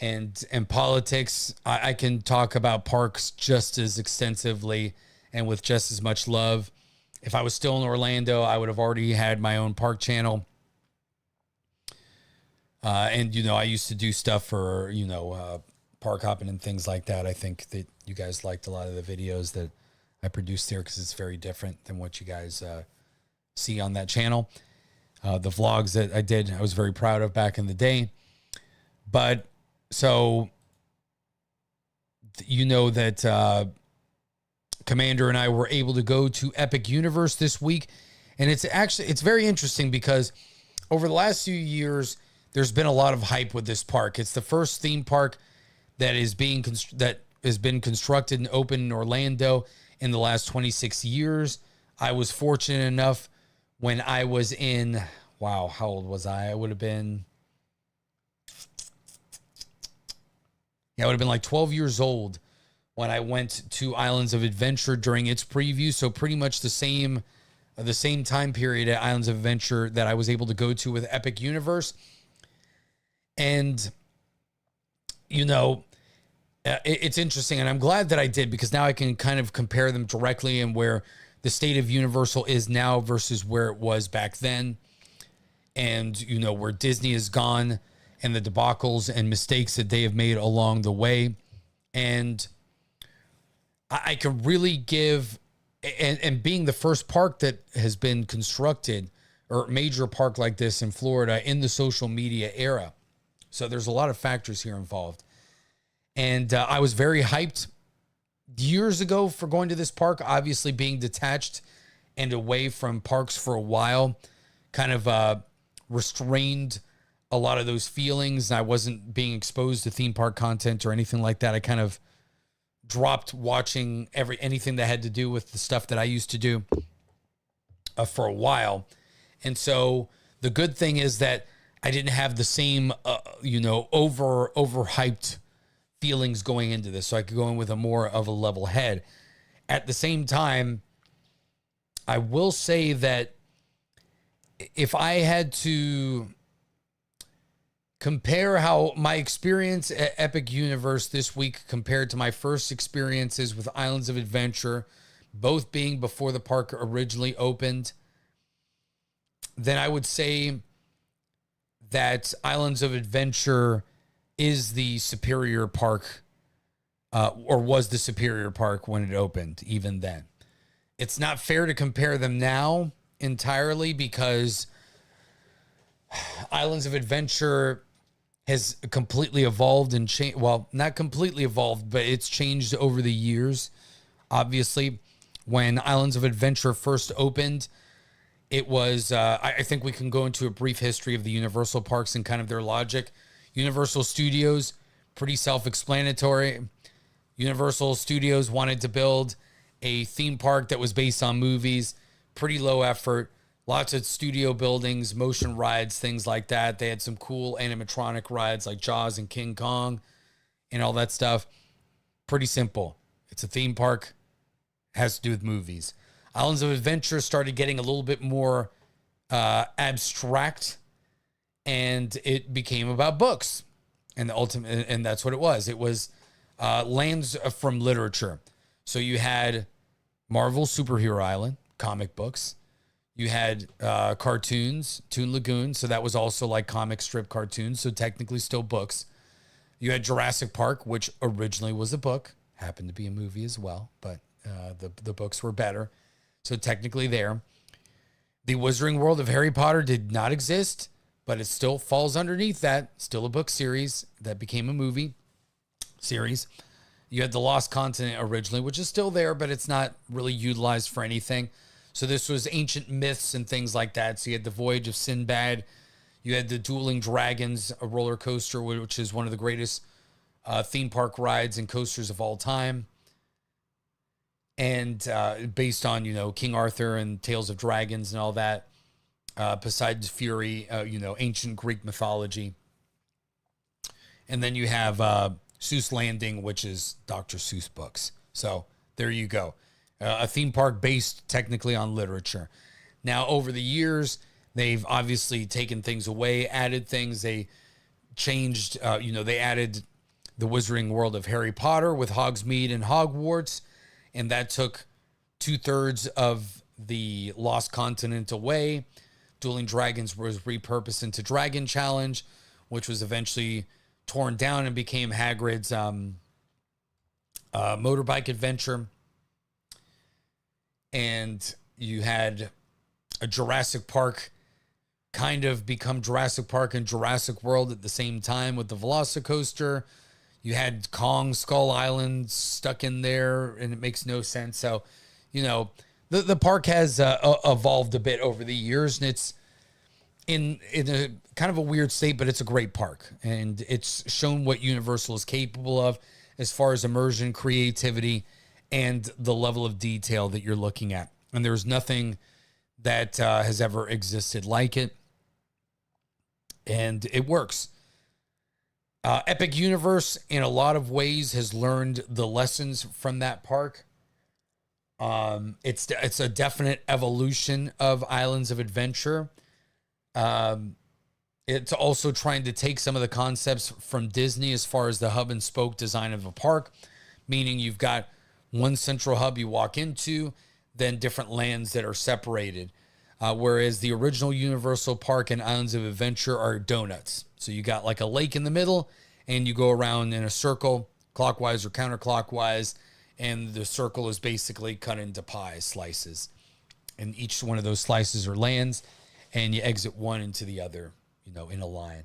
and politics, I can talk about parks just as extensively and with just as much love. If I was still in Orlando, I would have already had my own park channel. And, you know, I used to do stuff for, park hopping and things like that. I think that you guys liked a lot of the videos that I produced there because it's very different than what you guys see on that channel. The vlogs that I did, I was very proud of back in the day. But so, you know that Commander and I were able to go to Epic Universe this week. And it's very interesting because over the last few years, there's been a lot of hype with this park. It's the first theme park that has been constructed and opened in Orlando in the last 26 years. I was fortunate enough when I was in, how old was I? I would have been, like 12 years old when I went to Islands of Adventure during its preview. So pretty much the same time period at Islands of Adventure that I was able to go to with Epic Universe. And, it's interesting, and I'm glad that I did because now I can kind of compare them directly and where the state of Universal is now versus where it was back then. and, you know, where Disney has gone and the debacles and mistakes that they have made along the way. And I can really give, and being the first park that has been constructed, or major park like this in Florida, in the social media era. So there's a lot of factors here involved. And I was very hyped years ago for going to this park, obviously being detached and away from parks for a while, kind of restrained a lot of those feelings. I wasn't being exposed to theme park content or anything like that. I kind of dropped watching anything that had to do with the stuff that I used to do for a while. And so the good thing is that I didn't have the same, overhyped feelings going into this. So I could go in with a more of a level head. At the same time, I will say that if I had to compare how my experience at Epic Universe this week compared to my first experiences with Islands of Adventure, both being before the park originally opened, then I would say that Islands of Adventure is the superior park, or was the superior park when it opened, even then. It's not fair to compare them now entirely, because Islands of Adventure has completely evolved and changed. Well, not completely evolved, but it's changed over the years. Obviously, when Islands of Adventure first opened, it was, I think we can go into a brief history of the Universal parks and kind of their logic. Universal Studios, pretty self-explanatory. Universal Studios wanted to build a theme park that was based on movies, pretty low effort, lots of studio buildings, motion rides, things like that. They had some cool animatronic rides like Jaws and King Kong and all that stuff. Pretty simple. It's a theme park, has to do with movies. Islands of Adventure started getting a little bit more abstract, and it became about books. And the ultimate, and that's what it was. It was lands from literature. So you had Marvel Superhero Island, comic books. You had cartoons, Toon Lagoon. So that was also like comic strip cartoons. So technically still books. You had Jurassic Park, which originally was a book, happened to be a movie as well, but the books were better. So technically there. The Wizarding World of Harry Potter did not exist, but it still falls underneath that. Still a book series that became a movie series. You had The Lost Continent originally, which is still there, but it's not really utilized for anything. So this was ancient myths and things like that. So you had The Voyage of Sinbad. You had the Dueling Dragons, a roller coaster, which is one of the greatest theme park rides and coasters of all time. And based on, King Arthur and Tales of Dragons and all that. Poseidon's Fury, ancient Greek mythology. And then you have Seuss Landing, which is Dr. Seuss books. So there you go. A theme park based technically on literature. Now, over the years, they've obviously taken things away, added things. They changed, they added the Wizarding World of Harry Potter with Hogsmeade and Hogwarts. And that took 2/3 of the Lost Continent away. Dueling Dragons was repurposed into Dragon Challenge, which was eventually torn down and became Hagrid's motorbike adventure. And you had a Jurassic Park kind of become Jurassic Park and Jurassic World at the same time with the Velocicoaster. You had Kong Skull Island stuck in there, and it makes no sense. So, the park has evolved a bit over the years, and it's in a kind of a weird state, but it's a great park. And it's shown what Universal is capable of as far as immersion, creativity, and the level of detail that you're looking at. And there's nothing that has ever existed like it. And it works. Epic Universe, in a lot of ways, has learned the lessons from that park. It's a definite evolution of Islands of Adventure. It's also trying to take some of the concepts from Disney as far as the hub and spoke design of a park, meaning you've got one central hub you walk into, then different lands that are separated. whereas the original Universal Park and Islands of Adventure are donuts. So you got like a lake in the middle, and you go around in a circle, clockwise or counterclockwise, and the circle is basically cut into pie slices. And each one of those slices are lands, and you exit one into the other, you know, in a line.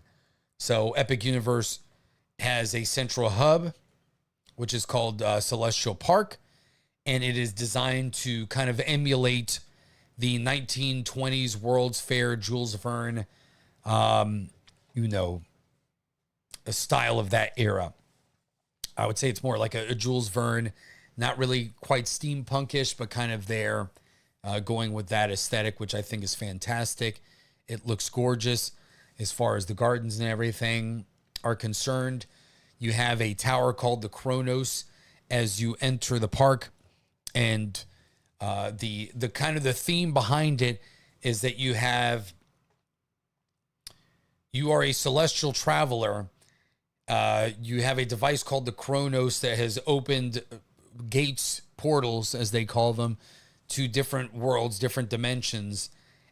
So Epic Universe has a central hub, which is called Celestial Park, and it is designed to kind of emulate the 1920s World's Fair Jules Verne, you know, a style of that era. I would say it's more like a Jules Verne, not really quite steampunkish, but kind of there, going with that aesthetic, which I think is fantastic. It looks gorgeous as far as the gardens and everything are concerned. You have a tower called the Kronos as you enter the park, and the kind of the theme behind it is that you are a celestial traveler. You have a device called the Kronos that has opened gates, portals, as they call them, to different worlds, different dimensions,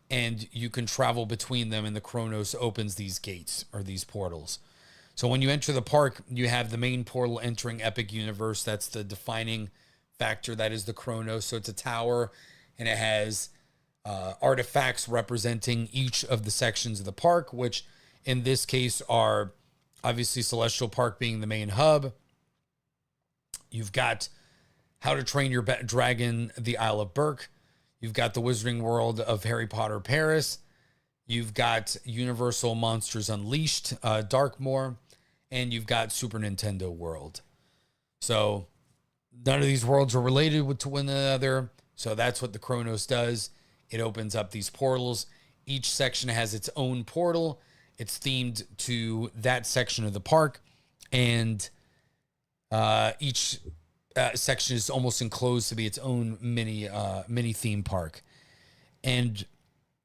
and you can travel between them, and the Kronos opens these gates or these portals. So when you enter the park, you have the main portal entering Epic Universe. That's the defining factor. That is the Kronos. So it's a tower, and it has artifacts representing each of the sections of the park, which in this case are obviously Celestial Park being the main hub. You've got How to Train Your Dragon, the Isle of Berk. You've got the Wizarding World of Harry Potter Paris. You've got Universal Monsters Unleashed, Darkmoor, and you've got Super Nintendo World. So none of these worlds are related to one another. So that's what the Kronos does. It opens up these portals. Each section has its own portal. It's themed to that section of the park. And each section is almost enclosed to be its own mini theme park. And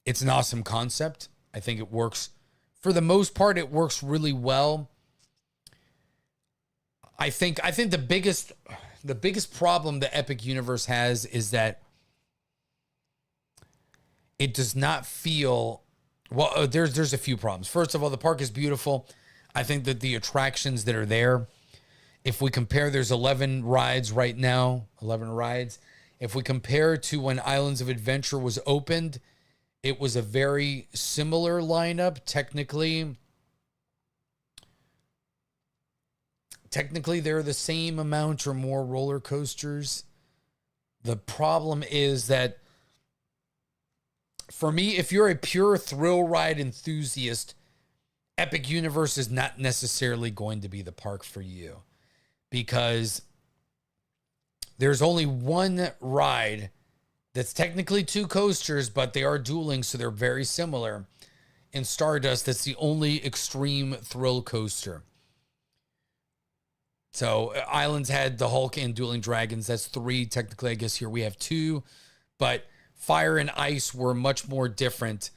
it's an awesome concept. I think it works. For the most part, it works really well. I think the biggest problem the Epic Universe has is that it does not feel well. There's a few problems. First of all, the park is beautiful. I think that the attractions that are there, if we compare, there's 11 rides right now, 11 rides. If we compare to when Islands of Adventure was opened, it was a very similar lineup. Technically, they're the same amount or more roller coasters. The problem is that for me, if you're a pure thrill ride enthusiast, Epic Universe is not necessarily going to be the park for you, because there's only one ride that's technically two coasters, but they are dueling, so they're very similar. In Stardust, that's the only extreme thrill coaster. So Islands had the Hulk and Dueling Dragons. That's 3. Technically, I guess here we have 2. But Fire and Ice were much more different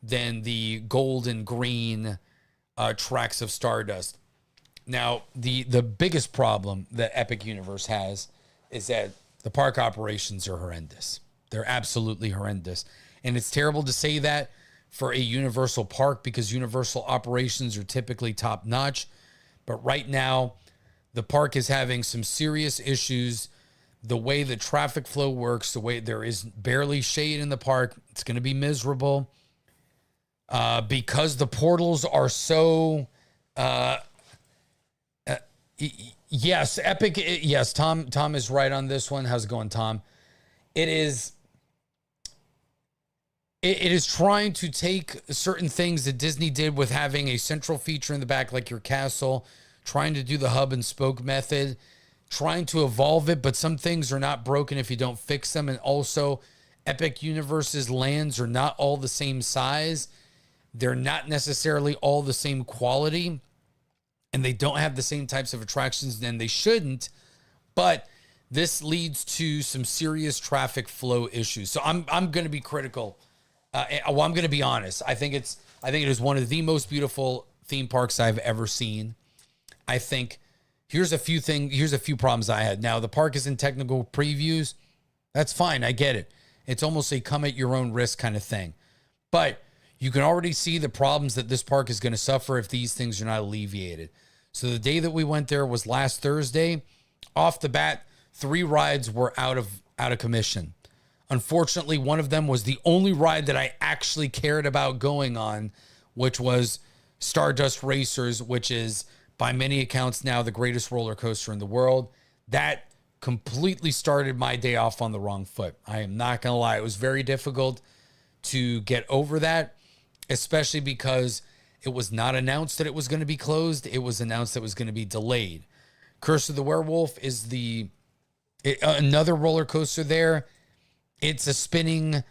than the gold and green tracks of Stardust. Now, the biggest problem that Epic Universe has is that the park operations are horrendous. They're absolutely horrendous. And it's terrible to say that for a Universal park, because Universal operations are typically top-notch. But right now, the park is having some serious issues. The way the traffic flow works, the way there is barely shade in the park, it's going to be miserable. Because the portals are so... yes, Epic... Yes, Tom is right on this one. How's it going, Tom? It is trying to take certain things that Disney did with having a central feature in the back, like your castle, trying to do the hub and spoke method, trying to evolve it, but some things are not broken if you don't fix them. And also, Epic Universe's lands are not all the same size. They're not necessarily all the same quality, and they don't have the same types of attractions, and they shouldn't. But this leads to some serious traffic flow issues. So I'm going to be critical. I'm going to be honest. I think it is one of the most beautiful theme parks I've ever seen. I think here's a few problems I had. Now, the park is in technical previews. That's fine. I get it. It's almost a come at your own risk kind of thing. But you can already see the problems that this park is going to suffer if these things are not alleviated. So the day that we went there was last Thursday. Off the bat, 3 rides were out of commission. Unfortunately, one of them was the only ride that I actually cared about going on, which was Stardust Racers, which is by many accounts now the greatest roller coaster in the world. That completely started my day off on the wrong foot. I am not going to lie. It was very difficult to get over that, especially because it was not announced that it was going to be closed. It was announced that it was going to be delayed. Curse of the Werewolf is another roller coaster there. It's a spinning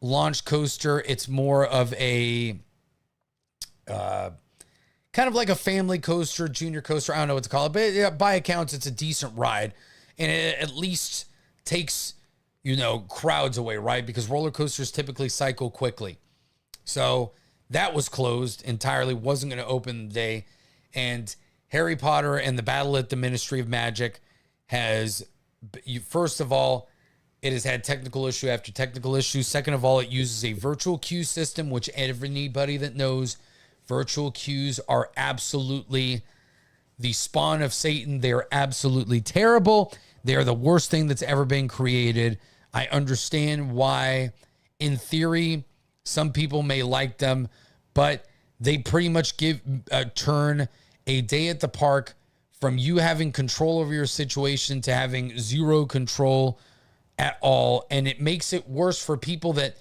launch coaster. It's more of a kind of like a family coaster, junior coaster. I don't know what to call it, but by accounts, it's a decent ride. And it at least takes, crowds away, right? Because roller coasters typically cycle quickly. So that was closed entirely, wasn't going to open the day. And Harry Potter and the Battle at the Ministry of Magic first of all, it has had technical issue after technical issue. Second of all, it uses a virtual queue system, which anybody that knows, virtual queues are absolutely the spawn of Satan. They're absolutely terrible. They're the worst thing that's ever been created. I understand why, in theory, some people may like them, but they pretty much turn a day at the park from you having control over your situation to having zero control at all. And it makes it worse for people that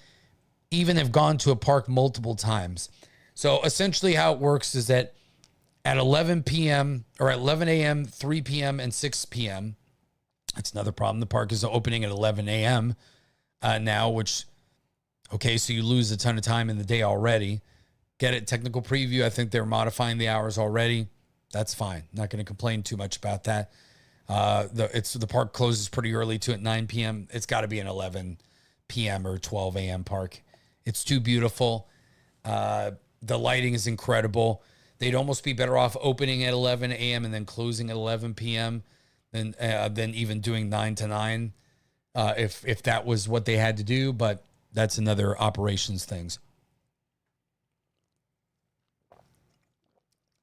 even have gone to a park multiple times. So essentially how it works is that at 11 p.m. or at 11 a.m., 3 p.m., and 6 p.m., that's another problem. The park is opening at 11 a.m. Now, so you lose a ton of time in the day already. Get it, technical preview. I think they're modifying the hours already. That's fine. Not going to complain too much about that. The park closes pretty early too at 9 p.m. It's got to be an 11 p.m. or 12 a.m. park. It's too beautiful. The lighting is incredible. They'd almost be better off opening at 11 a.m. and then closing at 11 p.m. than even doing 9 to 9 if that was what they had to do. But that's another operations things.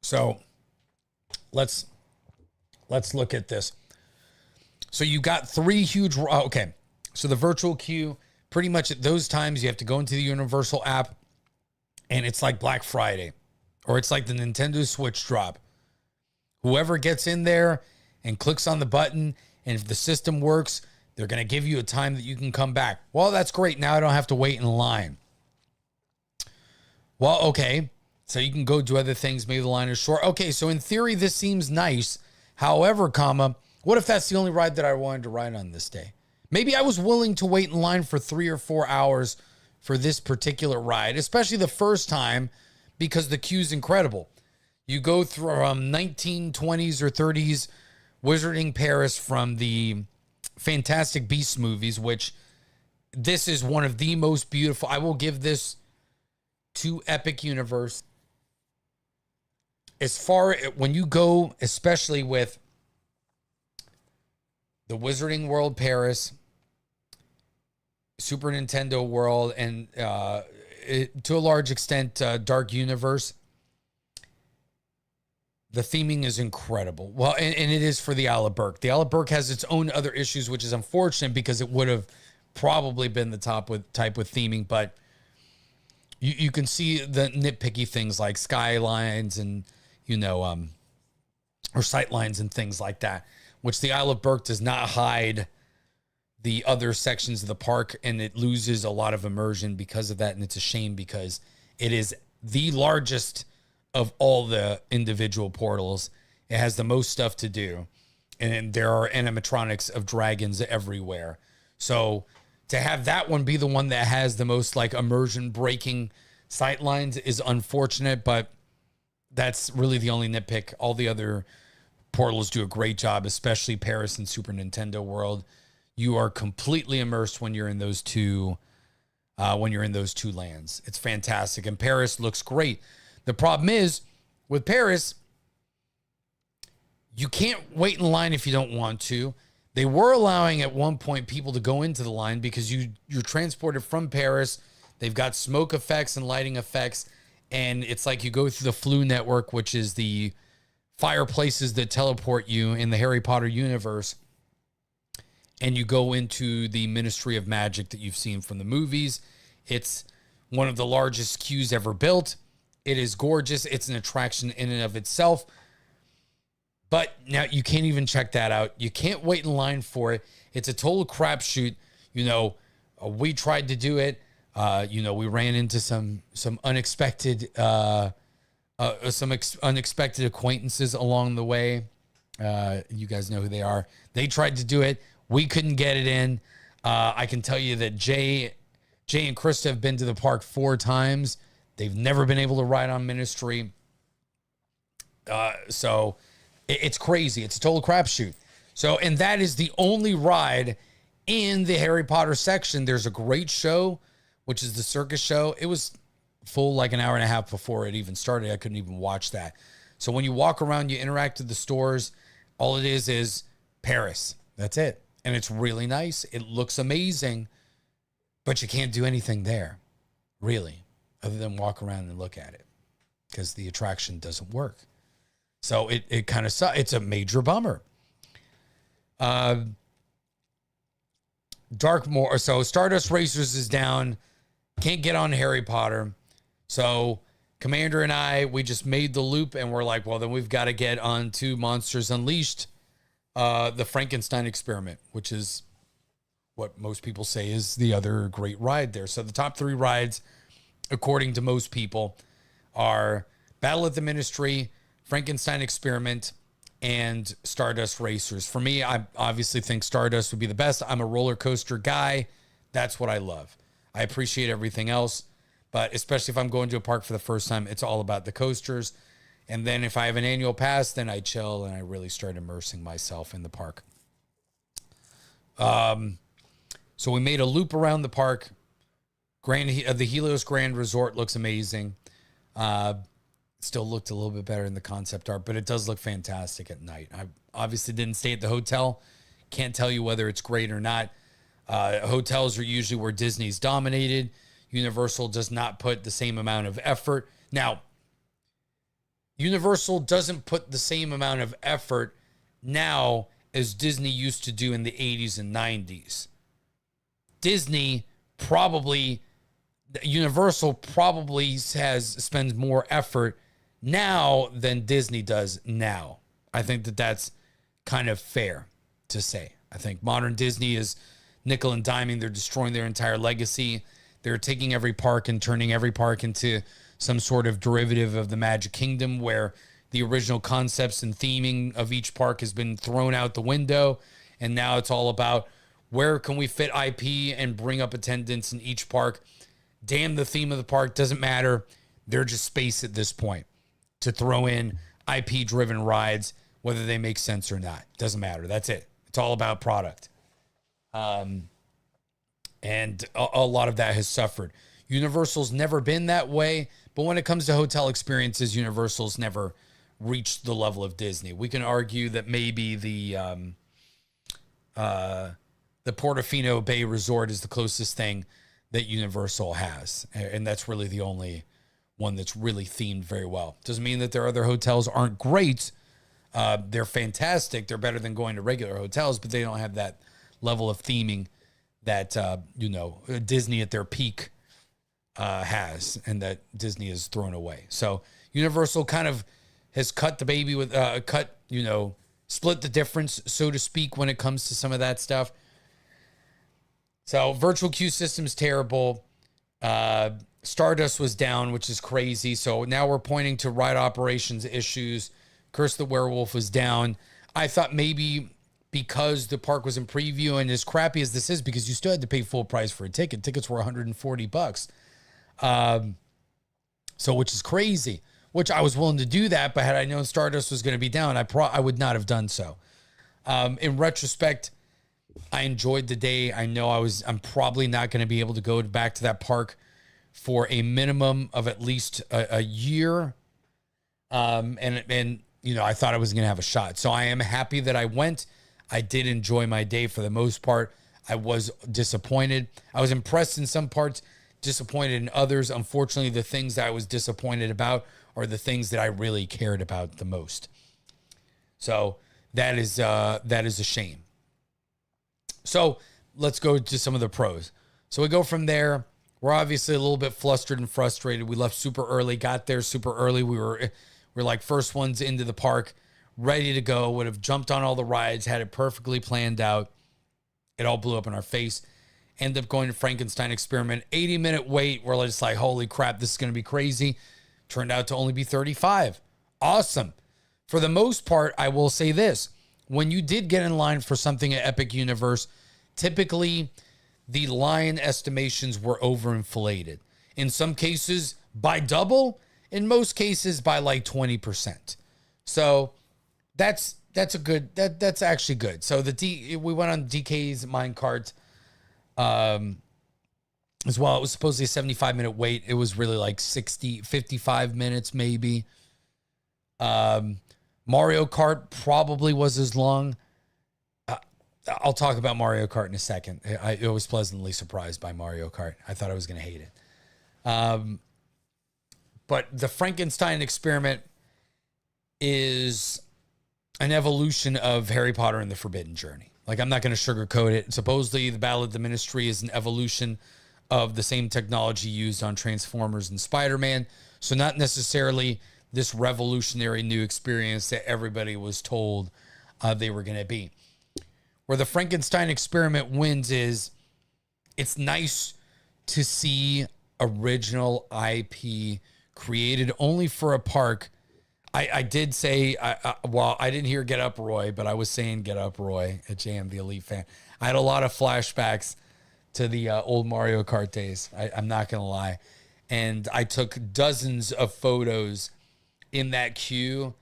So let's look at this. So you got 3 huge. Okay. So the virtual queue, pretty much at those times, you have to go into the Universal app, and it's like Black Friday, or it's like the Nintendo Switch drop. Whoever gets in there and clicks on the button, and if the system works, they're going to give you a time that you can come back. Well, that's great. Now I don't have to wait in line. Well, okay. So you can go do other things. Maybe the line is short. Okay, so in theory, this seems nice. However, what if that's the only ride that I wanted to ride on this day? Maybe I was willing to wait in line for 3 or 4 hours for this particular ride, especially the first time, because the queue's incredible. You go through 1920s or 30s Wizarding Paris from the Fantastic Beasts movies, which this is one of the most beautiful. I will give this to Epic Universe. As far when you go, especially with the Wizarding World Paris, Super Nintendo World, and to a large extent, Dark Universe, the theming is incredible. Well, and it is for the Isle of Berk. The Isle of Berk has its own other issues, which is unfortunate because it would have probably been the type with theming, but you can see the nitpicky things like skylines and, or sight lines and things like that, which the Isle of Berk does not hide the other sections of the park, and it loses a lot of immersion because of that. And it's a shame because it is the largest of all the individual portals. It has the most stuff to do, and there are animatronics of dragons everywhere. So to have that one be the one that has the most like immersion breaking sight lines is unfortunate, but that's really the only nitpick. All the other portals do a great job, especially Paris and Super Nintendo World. You are completely immersed when you're in those two lands. It's fantastic. And Paris looks great. The problem is with Paris, you can't wait in line if you don't want to. They were allowing at one point people to go into the line because you're transported from Paris They've got smoke effects and lighting effects. And it's like you go through the Flu Network, which is the fireplaces that teleport you in the Harry Potter universe. And you go into the Ministry of Magic that you've seen from the movies. It's one of the largest queues ever built. It is gorgeous. It's an attraction in and of itself. But now you can't even check that out. You can't wait in line for it. It's a total crapshoot. You know, we tried to do it. We ran into some unexpected unexpected acquaintances along the way. You guys know who they are. They tried to do it. We couldn't get it in. I can tell you that Jay and Krista have been to the park 4 times. They've never been able to ride on Ministry. So it's crazy. It's a total crapshoot. So, and that is the only ride in the Harry Potter section. There's a great show, which is the circus show. It was full like an hour and a half before it even started. I couldn't even watch that. So when you walk around, you interact with the stores. All it is Paris. That's it. And it's really nice. It looks amazing, but you can't do anything there, really, other than walk around and look at it because the attraction doesn't work. So it kind of sucks. It's a major bummer. So Stardust Racers is down. Can't get on Harry Potter. So Commander and I, we just made the loop and we're like, well, then we've got to get on to Monsters Unleashed, the Frankenstein Experiment, which is what most people say is the other great ride there. So the top 3 rides, according to most people, are Battle at the Ministry, Frankenstein Experiment, and Stardust Racers. For me, I obviously think Stardust would be the best. I'm a roller coaster guy. That's what I love. I appreciate everything else, but especially if I'm going to a park for the first time, it's all about the coasters. And then if I have an annual pass, then I chill and I really start immersing myself in the park. So we made a loop around the park. The Helios Grand Resort looks amazing. Still looked a little bit better in the concept art, but it does look fantastic at night. I obviously didn't stay at the hotel. Can't tell you whether it's great or not. Hotels are usually where Disney's dominated. Universal does not put the same amount of effort. Now, Universal doesn't put the same amount of effort now as Disney used to do in the 80s and 90s. Universal probably spends more effort now than Disney does now. I think that's kind of fair to say. I think modern Disney is nickel and diming. They're destroying their entire legacy. They're taking every park and turning every park into some sort of derivative of the Magic Kingdom where the original concepts and theming of each park has been thrown out the window. And now it's all about where can we fit IP and bring up attendance in each park. Damn the theme of the park, doesn't matter. They're just space at this point to throw in IP-driven rides, whether they make sense or not. Doesn't matter. That's it. It's all about product. And a lot of that has suffered. Universal's never been that way, but when it comes to hotel experiences, Universal's never reached the level of Disney. We can argue that maybe the Portofino Bay Resort is the closest thing that Universal has. And that's really the only one that's really themed very well. Doesn't mean that their other hotels aren't great. They're fantastic. They're better than going to regular hotels, but they don't have that level of theming that, Disney at their peak has and that Disney has thrown away. So Universal kind of has cut the baby with, split the difference, so to speak, when it comes to some of that stuff. So virtual queue system's terrible. Stardust was down, which is crazy. So now we're pointing to ride operations issues. Curse the Werewolf was down. I thought maybe because the park was in preview, and as crappy as this is, because you still had to pay full price for a ticket. Tickets were $140. So which is crazy, which I was willing to do that. But had I known Stardust was going to be down, I would not have done so. In retrospect, I enjoyed the day. I know I'm probably not going to be able to go back to that park for a minimum of at least a year. I thought I was going to have a shot. So I am happy that I went. I did enjoy my day for the most part. I was disappointed. I was impressed in some parts. disappointed in others. Unfortunately, the things that I was disappointed about are the things that I really cared about the most. So that is a shame. So let's go to some of the pros. So we go from there. We're obviously a little bit flustered and frustrated. We left super early, got there super early. We're like first ones into the park, ready to go, would have jumped on all the rides, had it perfectly planned out. It all blew up in our face. Ended up going to Frankenstein Experiment. 80-minute wait. We're just like, holy crap, this is going to be crazy. Turned out to only be 35. Awesome. For the most part, I will say this. When you did get in line for something at Epic Universe, typically the line estimations were overinflated. In some cases, by double. In most cases, by like 20%. So that's actually good. So we went on DK's minecart as well. It was supposedly a 75-minute wait. It was really like 55 minutes maybe. Mario Kart probably was as long. I'll talk about Mario Kart in a second. I was pleasantly surprised by Mario Kart. I thought I was going to hate it. But the Frankenstein Experiment is an evolution of Harry Potter and the Forbidden Journey. Like, I'm not going to sugarcoat it. Supposedly, the Battle of the Ministry is an evolution of the same technology used on Transformers and Spider-Man. So not necessarily this revolutionary new experience that everybody was told they were going to be. Where the Frankenstein Experiment wins is, it's nice to see original IP created only for a park. I did say, well, I didn't hear Get Up Roy, but I was saying Get Up Roy at JM the Elite Fan. I had a lot of flashbacks to the old Mario Kart days. I'm not going to lie. And I took dozens of photos in that queue.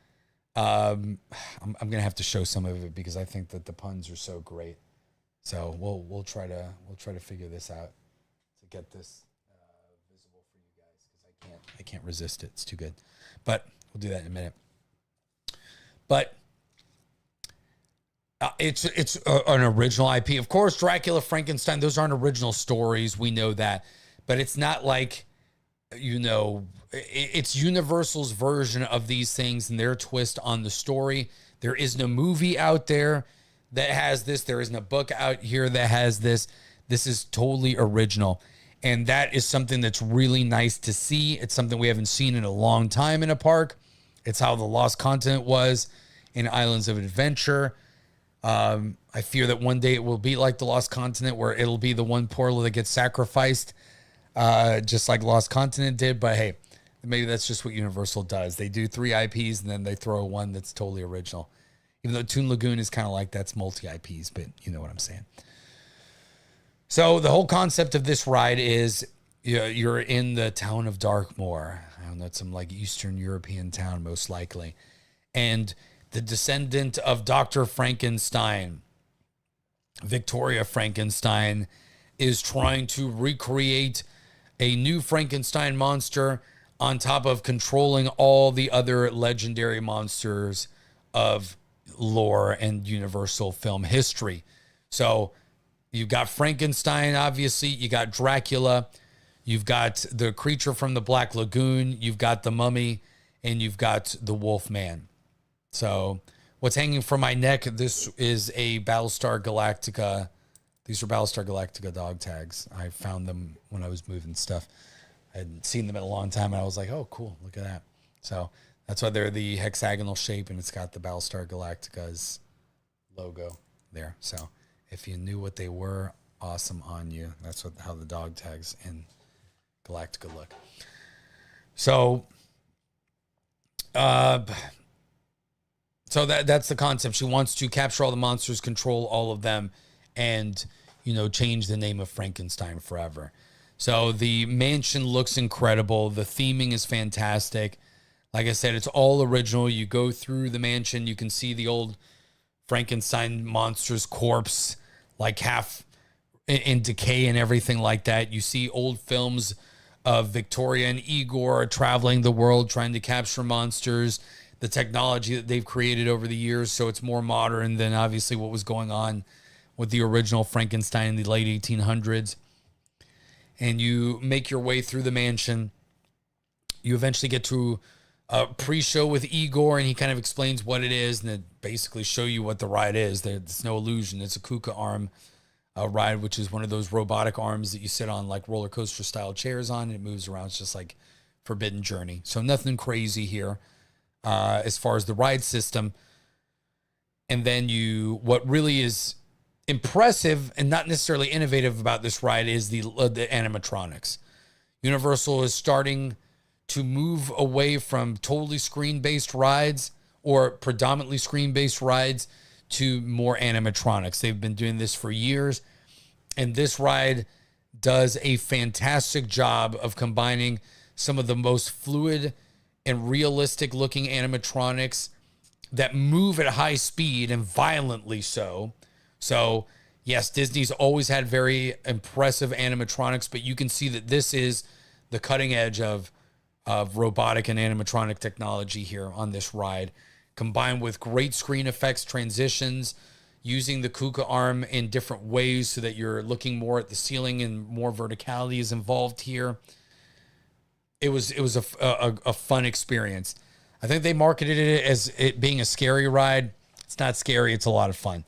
I'm going to have to show some of it because I think that the puns are so great. So we'll try to figure this out to get this visible for you guys, because I can't resist it. It's too good. But we'll do that in a minute. But it's an original IP. Of course, Dracula, Frankenstein, those aren't original stories. We know that. But it's not like, it's Universal's version of these things and their twist on the story. There isn't a movie out there that has this. There isn't a book out here that has this. This is totally original. And that is something that's really nice to see. It's something we haven't seen in a long time in a park. It's how the Lost Continent was in Islands of Adventure. I fear that one day it will be like the Lost Continent, where it'll be the one portal that gets sacrificed, just like Lost Continent did. But hey, maybe that's just what Universal does. They do 3 IPs and then they throw one that's totally original. Even though Toon Lagoon is kind of like that's multi-IPs, but you know what I'm saying. So the whole concept of this ride is you're in the town of Darkmoor. I don't know, it's some like Eastern European town, most likely. And the descendant of Dr. Frankenstein, Victoria Frankenstein, is trying to recreate a new Frankenstein monster on top of controlling all the other legendary monsters of lore and Universal film history. So you've got Frankenstein, obviously. You got Dracula. You've got the creature from the Black Lagoon. You've got the Mummy. And you've got the Wolfman. So what's hanging from my neck, this is a Battlestar Galactica. These are Battlestar Galactica dog tags. I found them when I was moving stuff. I hadn't seen them in a long time, and I was like, oh, cool, look at that. So that's why they're the hexagonal shape, and it's got the Battlestar Galactica's logo there. So if you knew what they were, awesome on you. That's how the dog tags in Galactica look. So, that's the concept. She wants to capture all the monsters, control all of them, and, change the name of Frankenstein forever. So the mansion looks incredible. The theming is fantastic. Like I said, it's all original. You go through the mansion, you can see the old Frankenstein monster's corpse, like half in decay and everything like that. You see old films of Victoria and Igor traveling the world, trying to capture monsters, the technology that they've created over the years. So it's more modern than obviously what was going on with the original Frankenstein in the late 1800s. and you make your way through the mansion. You eventually get to a pre-show with Igor, and he kind of explains what it is, and it basically show you what the ride is. There's no illusion. It's a KUKA arm ride, which is one of those robotic arms that you sit on like roller coaster style chairs on, and it moves around. It's just like Forbidden Journey. So nothing crazy here as far as the ride system. And then what really is impressive and not necessarily innovative about this ride is the animatronics. Universal is starting to move away from totally screen-based rides or predominantly screen-based rides to more animatronics. They've been doing this for years, and this ride does a fantastic job of combining some of the most fluid and realistic looking animatronics that move at high speed and violently so. So yes, Disney's always had very impressive animatronics, but you can see that this is the cutting edge of robotic and animatronic technology here on this ride, combined with great screen effects, transitions, using the KUKA arm in different ways so that you're looking more at the ceiling and more verticality is involved here. It was a fun experience. I think they marketed it as it being a scary ride. It's not scary. It's a lot of fun.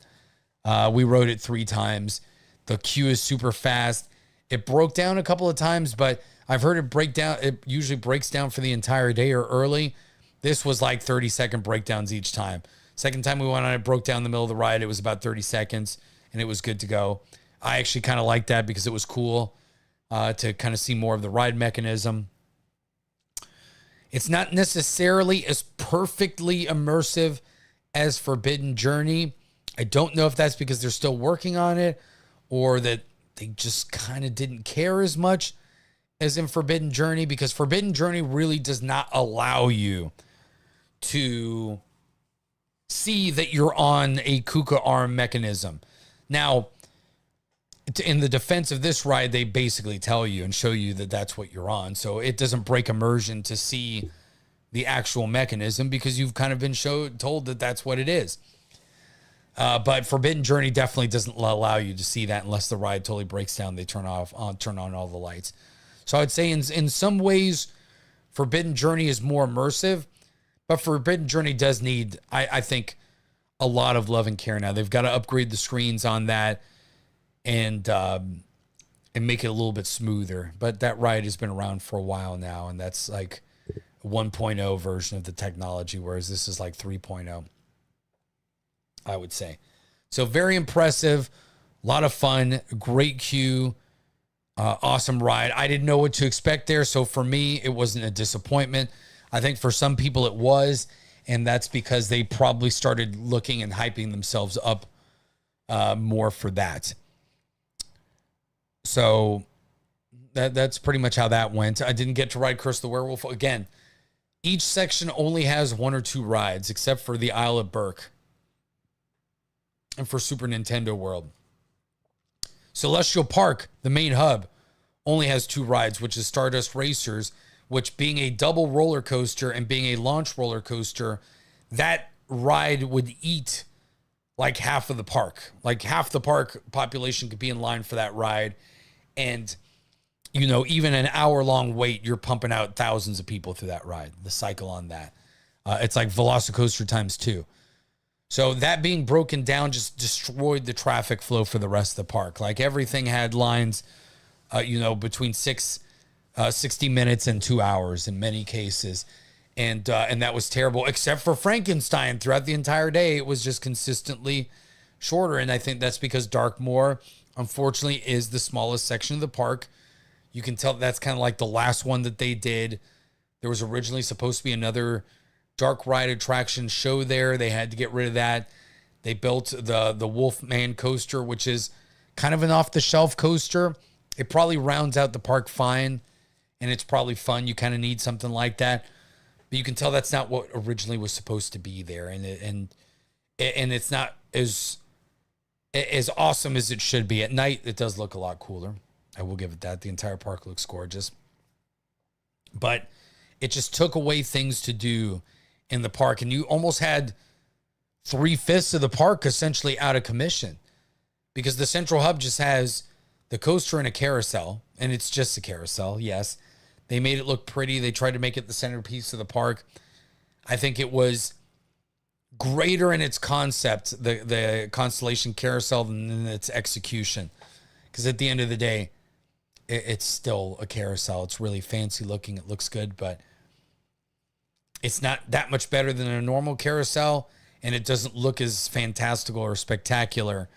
We rode it 3 times. The queue is super fast. It broke down a couple of times, but I've heard it break down. It usually breaks down for the entire day or early. This was like 30-second breakdowns each time. Second time we went on, it broke down in the middle of the ride. It was about 30 seconds, and it was good to go. I actually kind of liked that because it was cool to kind of see more of the ride mechanism. It's not necessarily as perfectly immersive as Forbidden Journey. I don't know if that's because they're still working on it or that they just kind of didn't care as much as in Forbidden Journey, because Forbidden Journey really does not allow you to see that you're on a KUKA arm mechanism. Now, in the defense of this ride, they basically tell you and show you that that's what you're on. So it doesn't break immersion to see the actual mechanism because you've kind of been told that that's what it is. But Forbidden Journey definitely doesn't allow you to see that unless the ride totally breaks down. They turn on all the lights. So I'd say in some ways, Forbidden Journey is more immersive, but Forbidden Journey does need, I think, a lot of love and care now. They've got to upgrade the screens on that and make it a little bit smoother. But that ride has been around for a while now, and that's like 1.0 version of the technology, whereas this is like 3.0, I would say. So very impressive, a lot of fun, great queue, awesome ride. I didn't know what to expect there, so for me, it wasn't a disappointment. I think for some people it was, and that's because they probably started looking and hyping themselves up more for that. So that's pretty much how that went. I didn't get to ride Curse the Werewolf. Again, each section only has 1 or 2 rides, except for the Isle of Berk and for Super Nintendo World. Celestial Park, the main hub, only has 2 rides, which is Stardust Racers, which being a double roller coaster and being a launch roller coaster, that ride would eat like half of the park. Like half the park population could be in line for that ride. And, you know, even an hour-long wait, you're pumping out thousands of people through that ride, the cycle on that. It's like Velocicoaster times 2. So that being broken down just destroyed the traffic flow for the rest of the park. Like everything had lines, between 60 minutes and 2 hours in many cases. And that was terrible, except for Frankenstein. Throughout the entire day, it was just consistently shorter. And I think that's because Darkmoor, unfortunately, is the smallest section of the park. You can tell that's kind of like the last one that they did. There was originally supposed to be another dark ride attraction show there. They had to get rid of that. They built the Wolfman coaster, which is kind of an off-the-shelf coaster. It probably rounds out the park fine, and it's probably fun. You kind of need something like that. But you can tell that's not what originally was supposed to be there. And it's not as awesome as it should be. At night, it does look a lot cooler. I will give it that. The entire park looks gorgeous. But it just took away things to do in the park. And you almost had 3/5 of the park essentially out of commission because the central hub just has the coaster in a carousel, and it's just a carousel, yes. They made it look pretty. They tried to make it the centerpiece of the park. I think it was greater in its concept, the Constellation Carousel, than in its execution. Because at the end of the day, it's still a carousel. It's really fancy looking. It looks good, but it's not that much better than a normal carousel, and it doesn't look as fantastical or spectacular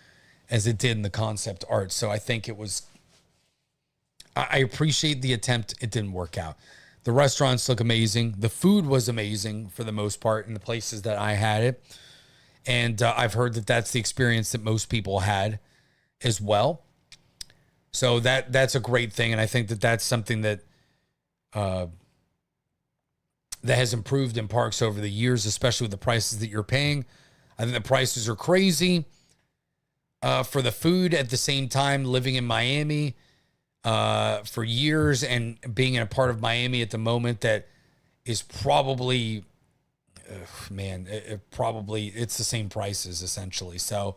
as it did in the concept art. So I think it was, I appreciate the attempt. It didn't work out. The restaurants look amazing. The food was amazing for the most part in the places that I had it. And I've heard that that's the experience that most people had as well. So that's a great thing. And I think that that's something that that has improved in parks over the years, especially with the prices that you're paying. I think the prices are crazy for the food. At the same time, living in Miami for years and being in a part of Miami at the moment that is probably, it's the same prices essentially. So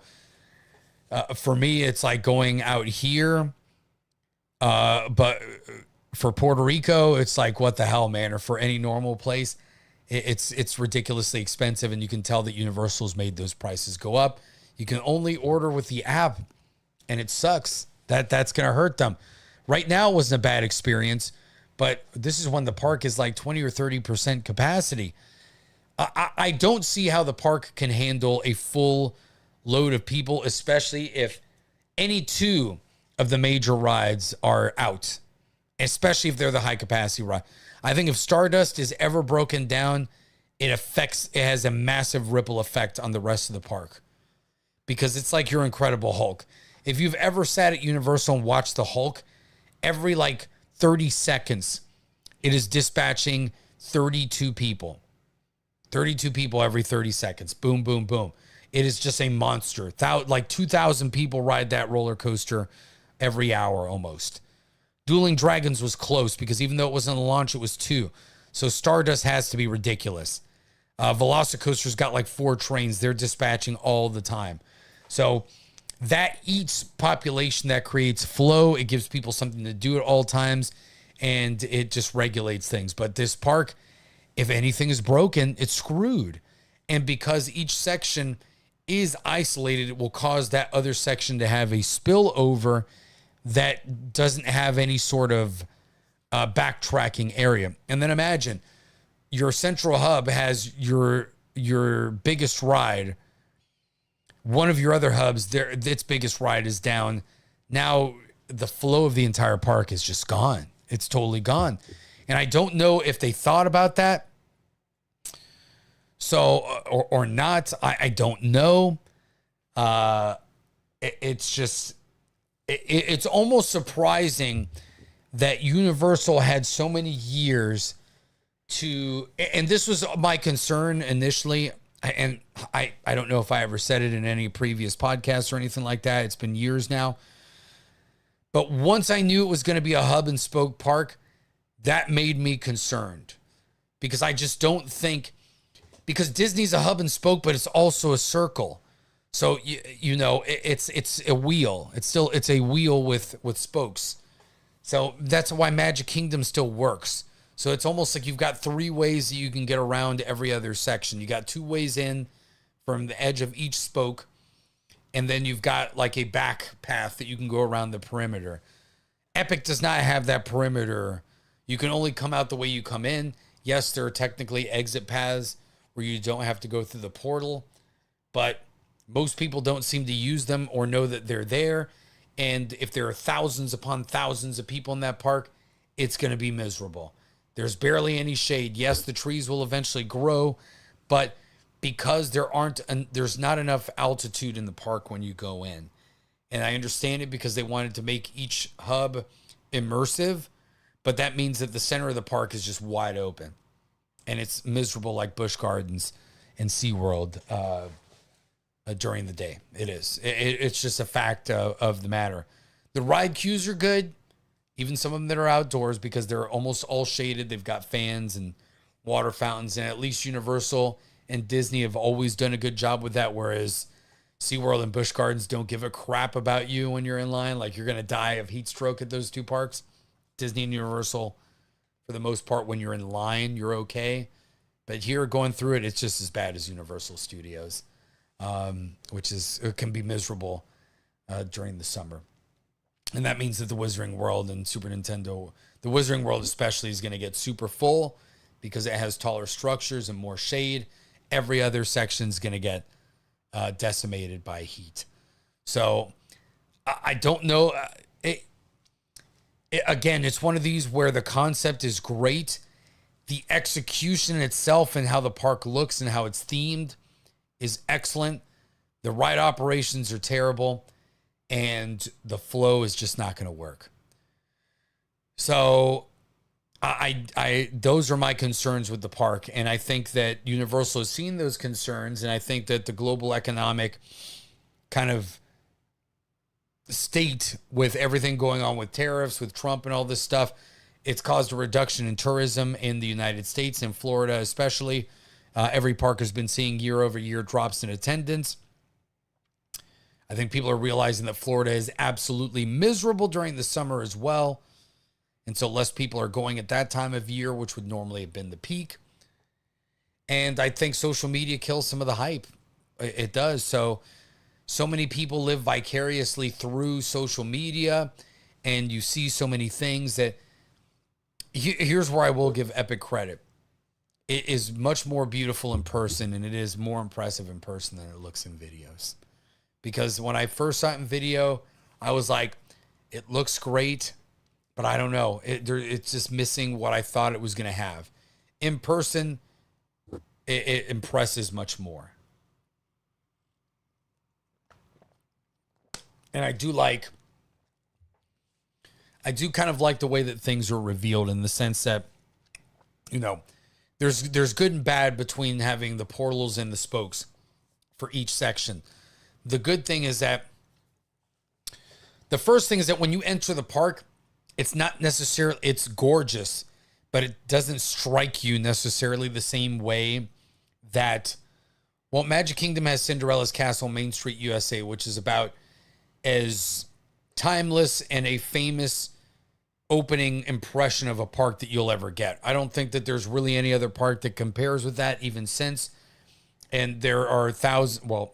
for me, it's like going out here. But for Puerto Rico, it's like, what the hell, man? Or for any normal place, it's ridiculously expensive. And you can tell that Universal's made those prices go up. You can only order with the app, and it sucks. That's going to hurt them. Right now wasn't a bad experience, but this is when the park is like 20 or 30% capacity. I don't see how the park can handle a full load of people, especially if any two of the major rides are out, especially if they're the high capacity ride. I think if Stardust is ever broken down, it has a massive ripple effect on the rest of the park, because it's like your Incredible Hulk. If you've ever sat at Universal and watched the Hulk, every like 30 seconds, it is dispatching 32 people. 32 people every 30 seconds. Boom, boom, boom. It is just a monster. Like 2,000 people ride that roller coaster every hour almost. Dueling Dragons was close because even though it wasn't a launch, it was 2. So Stardust has to be ridiculous. Velocicoaster's got like 4 trains. They're dispatching all the time. So that eats population, that creates flow. It gives people something to do at all times, and it just regulates things. But this park, if anything is broken, it's screwed. And because each section is isolated, it will cause that other section to have a spillover that doesn't have any sort of backtracking area. And then imagine your central hub has your biggest ride. One of your other hubs, its biggest ride is down. Now the flow of the entire park is just gone. It's totally gone. And I don't know if they thought about that. So, or not. I don't know. It's just, it's almost surprising that Universal had so many years to, and this was my concern initially. And I don't know if I ever said it in any previous podcast or anything like that. It's been years now. But once I knew it was going to be a hub and spoke park, that made me concerned. Because I just don't think, because Disney's a hub and spoke, but it's also a circle. So, it's a wheel. It's a wheel with spokes. So that's why Magic Kingdom still works. So it's almost like you've got 3 ways that you can get around every other section. You got 2 ways in from the edge of each spoke, and then you've got like a back path that you can go around the perimeter. Epic does not have that perimeter. You can only come out the way you come in. Yes, there are technically exit paths where you don't have to go through the portal, but most people don't seem to use them or know that they're there. And if there are thousands upon thousands of people in that park, it's going to be miserable. There's barely any shade. Yes, the trees will eventually grow, but because there's not enough altitude in the park when you go in. And I understand it because they wanted to make each hub immersive, but that means that the center of the park is just wide open. And it's miserable like Busch Gardens and SeaWorld during the day. It is. It's just a fact of the matter. The ride queues are good. Even some of them that are outdoors, because they're almost all shaded. They've got fans and water fountains, and at least Universal and Disney have always done a good job with that. Whereas SeaWorld and Busch Gardens don't give a crap about you when you're in line. Like, you're going to die of heat stroke at those two parks. Disney and Universal, for the most part, when you're in line, you're okay. But here, going through it, it's just as bad as Universal Studios, which is, it can be miserable during the summer. And that means that the Wizarding World and Super Nintendo, the Wizarding World especially, is going to get super full because it has taller structures and more shade. Every other section is going to get decimated by heat. So I don't know. Again, it's one of these where the concept is great. The execution itself and how the park looks and how it's themed is excellent. The ride operations are terrible, and the flow is just not going to work. So I those are my concerns with the park, and I think that Universal has seen those concerns, and I think that the global economic kind of state with everything going on with tariffs, with Trump and all this stuff, it's caused a reduction in tourism in the United States, in Florida especially. Every park has been seeing year-over-year drops in attendance. I think people are realizing that Florida is absolutely miserable during the summer as well. And so less people are going at that time of year, which would normally have been the peak. And I think social media kills some of the hype. It does. So many people live vicariously through social media, and you see so many things that here's where I will give Epic credit. It is much more beautiful in person, and it is more impressive in person than it looks in videos. Because when I first saw it in video, I was like, it looks great, but I don't know. It's just missing what I thought it was going to have. In person, it impresses much more. And I do kind of like the way that things are revealed, in the sense that, you know, there's good and bad between having the portals and the spokes for each section. The good thing is that the first thing is that when you enter the park, it's not necessarily, it's gorgeous, but it doesn't strike you necessarily the same way that, well, Magic Kingdom has Cinderella's Castle, Main Street, USA, which is about as timeless and a famous opening impression of a park that you'll ever get. I don't think that there's really any other park that compares with that, even since. And there are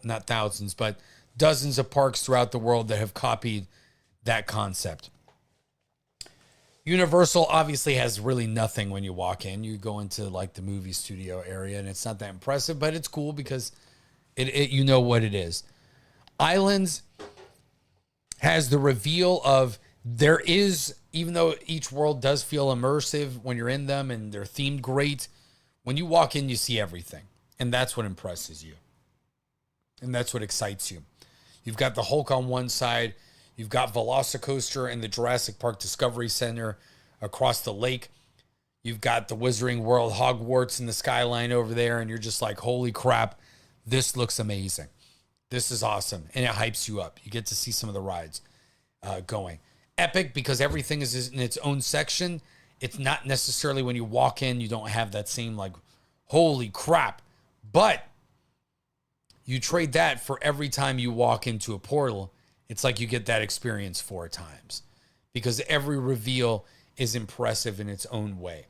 not thousands, but dozens of parks throughout the world that have copied that concept. Universal obviously has really nothing when you walk in. You go into like the movie studio area, and it's not that impressive, but it's cool because it you know what it is. Islands has the reveal of, there is, even though each world does feel immersive when you're in them and they're themed great, when you walk in, you see everything. And that's what impresses you. And that's what excites you. You've got the Hulk on one side. You've got Velocicoaster and the Jurassic Park Discovery Center across the lake. You've got the Wizarding World, Hogwarts, and the skyline over there. And you're just like, holy crap, this looks amazing. This is awesome. And it hypes you up. You get to see some of the rides going. Epic, because everything is in its own section. It's not necessarily when you walk in, you don't have that same like, holy crap. But you trade that for every time you walk into a portal. It's like you get that experience 4 times, because every reveal is impressive in its own way.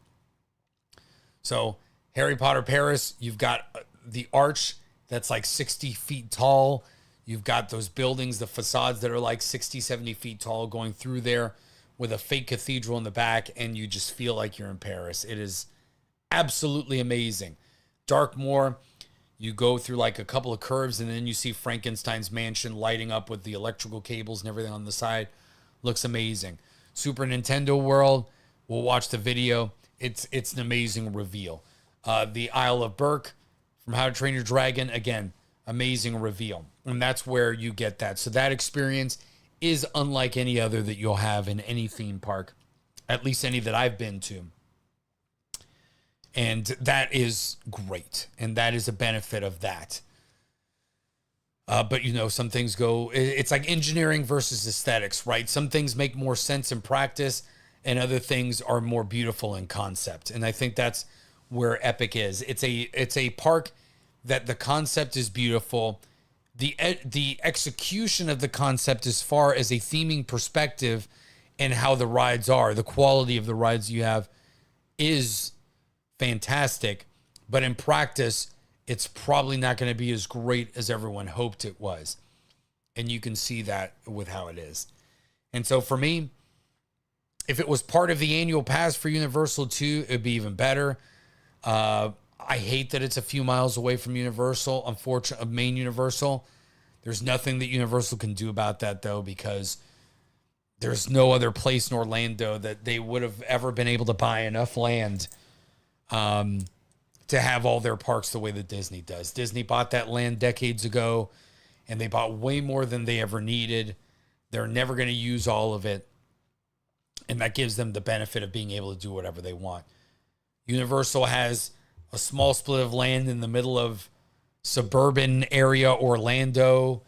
So Harry Potter Paris, you've got the arch that's like 60 feet tall. You've got those buildings, the facades that are like 60, 70 feet tall going through there with a fake cathedral in the back, and you just feel like you're in Paris. It is absolutely amazing. Darkmoor, you go through like a couple of curves, and then you see Frankenstein's mansion lighting up with the electrical cables and everything on the side. Looks amazing. Super Nintendo World, we'll watch the video. It's an amazing reveal. The Isle of Berk from How to Train Your Dragon, again, amazing reveal. And that's where you get that. So that experience is unlike any other that you'll have in any theme park, at least any that I've been to. And that is great. And that is a benefit of that. But, you know, some things go, it's like engineering versus aesthetics, right? Some things make more sense in practice, and other things are more beautiful in concept. And I think that's where Epic is. It's a park that the concept is beautiful. the execution of the concept as far as a theming perspective and how the rides are, the quality of the rides you have is fantastic. But in practice, it's probably not going to be as great as everyone hoped it was. And you can see that with how it is. And so for me, if it was part of the annual pass for Universal too, it'd be even better. I hate that it's a few miles away from Universal, unfortunately, main Universal. There's nothing that Universal can do about that, though, because there's no other place in Orlando that they would have ever been able to buy enough land to have all their parks the way that Disney does. Disney bought that land decades ago, and they bought way more than they ever needed. They're never going to use all of it, and that gives them the benefit of being able to do whatever they want. Universal has a small split of land in the middle of suburban area Orlando,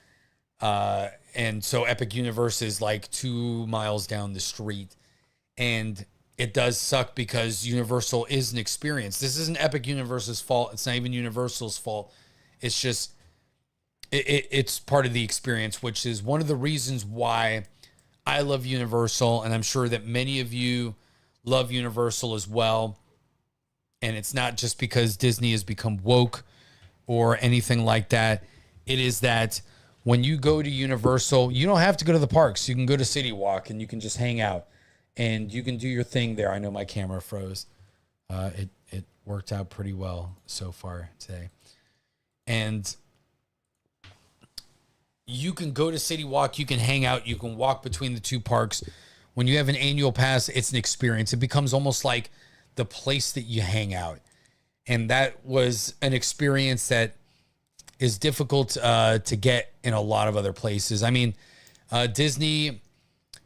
and so Epic Universe is like 2 miles down the street, and it does suck because Universal is an experience. This isn't Epic Universe's fault. It's not even Universal's fault. It's just it's part of the experience, which is one of the reasons why I love Universal, and I'm sure that many of you love Universal as well. And it's not just because Disney has become woke or anything like that. It is that when you go to Universal, you don't have to go to the parks. You can go to City Walk and you can just hang out and you can do your thing there. I know my camera froze. It worked out pretty well so far today. And you can go to City Walk, you can hang out, you can walk between the two parks. When you have an annual pass, it's an experience. It becomes almost like the place that you hang out. And that was an experience that is difficult to get in a lot of other places. I mean, Disney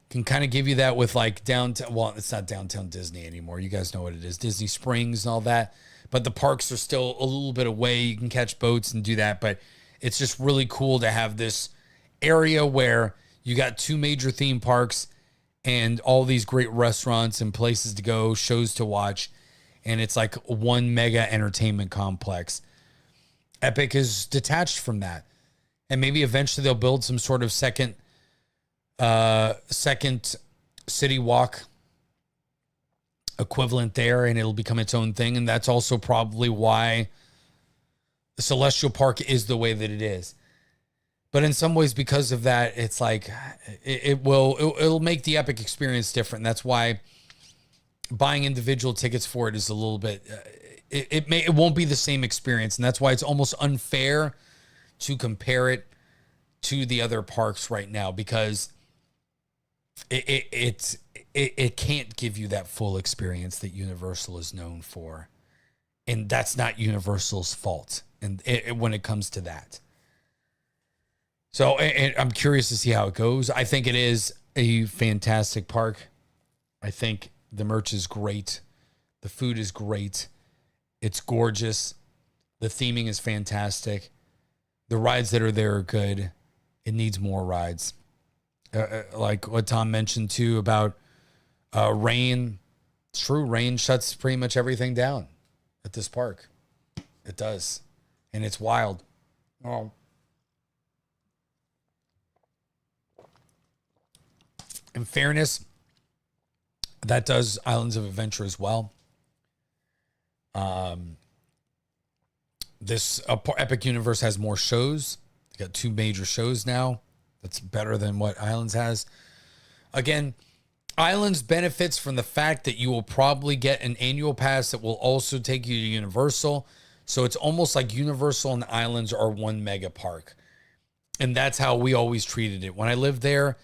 can kind of give you that with like downtown. Well, it's not downtown Disney anymore. You guys know what it is. Disney Springs and all that. But the parks are still a little bit away. You can catch boats and do that. But it's just really cool to have this area where you got two major theme parks and all these great restaurants and places to go, shows to watch. And it's like one mega entertainment complex. Epic is detached from that. And maybe eventually they'll build some sort of second City Walk equivalent there, and it'll become its own thing. And that's also probably why the Celestial Park is the way that it is. But in some ways, because of that, it's like it'll make the Epic experience different. That's why buying individual tickets for it is a little bit. It won't be the same experience, and that's why it's almost unfair to compare it to the other parks right now, because it can't give you that full experience that Universal is known for, and that's not Universal's fault. And when it comes to that. So and I'm curious to see how it goes. I think it is a fantastic park. I think the merch is great. The food is great. It's gorgeous. The theming is fantastic. The rides that are there are good. It needs more rides. Like what Tom mentioned too about rain. It's true. Rain shuts pretty much everything down at this park. It does. And it's wild. Oh. In fairness, that does Islands of Adventure as well. This Epic Universe has more shows. They got 2 major shows now. That's better than what Islands has. Again, Islands benefits from the fact that you will probably get an annual pass that will also take you to Universal. So it's almost like Universal and Islands are one mega park. And that's how we always treated it. When I lived there,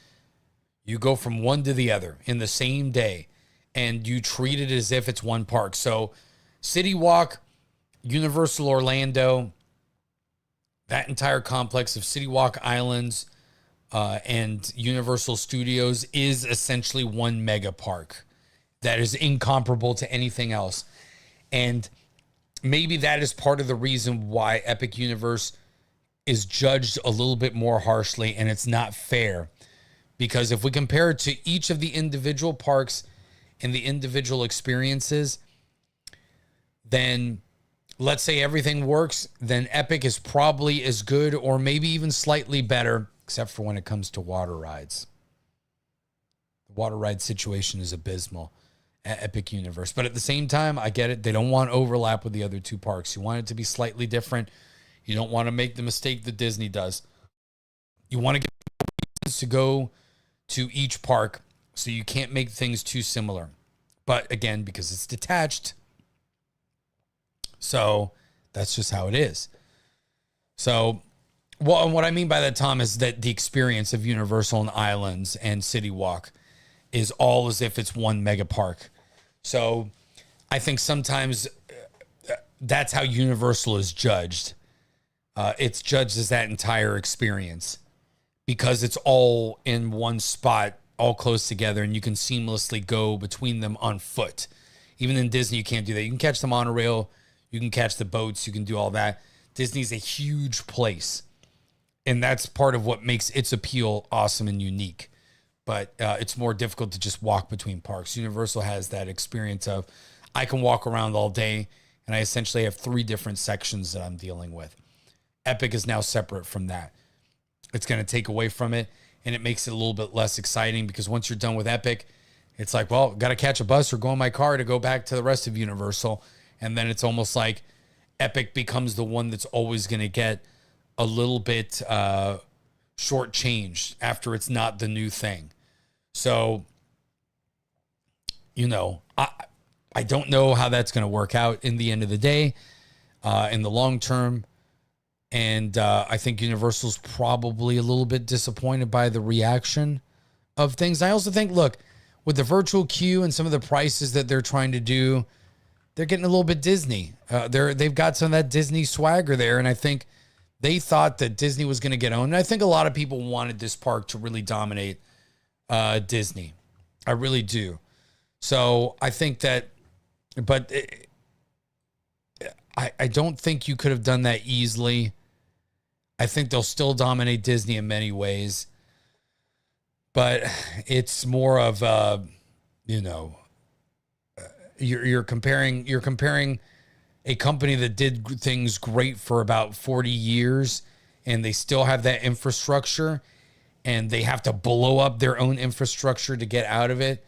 you go from one to the other in the same day, and you treat it as if it's one park. So City Walk, Universal Orlando, that entire complex of City Walk, Islands, and Universal Studios is essentially one mega park that is incomparable to anything else. And maybe that is part of the reason why Epic Universe is judged a little bit more harshly, and it's not fair. Because if we compare it to each of the individual parks and the individual experiences, then let's say everything works, then Epic is probably as good or maybe even slightly better, except for when it comes to water rides. The water ride situation is abysmal at Epic Universe. But at the same time, I get it. They don't want overlap with the other two parks. You want it to be slightly different. You don't want to make the mistake that Disney does. You want to get reasons to go to each park, so you can't make things too similar. But again, because it's detached, so that's just how it is. So, well, what I mean by that, Tom, is that the experience of Universal and Islands and City Walk is all as if it's one mega park. So I think sometimes that's how Universal is judged. It's judged as that entire experience because it's all in one spot, all close together, and you can seamlessly go between them on foot. Even in Disney, you can't do that. You can catch the monorail, you can catch the boats, you can do all that. Disney's a huge place, and that's part of what makes its appeal awesome and unique. But it's more difficult to just walk between parks. Universal has that experience of, I can walk around all day, and I essentially have 3 different sections that I'm dealing with. Epic is now separate from that. It's going to take away from it, and it makes it a little bit less exciting because once you're done with Epic, it's like, well, got to catch a bus or go in my car to go back to the rest of Universal. And then it's almost like Epic becomes the one that's always going to get a little bit shortchanged after it's not the new thing. So, you know, I don't know how that's going to work out in the end of the day, in the long term. And I think Universal's probably a little bit disappointed by the reaction of things. I also think, look, with the virtual queue and some of the prices that they're trying to do, they're getting a little bit Disney. They've got some of that Disney swagger there. And I think they thought that Disney was going to get owned. And I think a lot of people wanted this park to really dominate Disney. I really do. So I think that, but I don't think you could have done that easily. I think they'll still dominate Disney in many ways, but it's more of you're comparing a company that did things great for about 40 years and they still have that infrastructure and they have to blow up their own infrastructure to get out of it.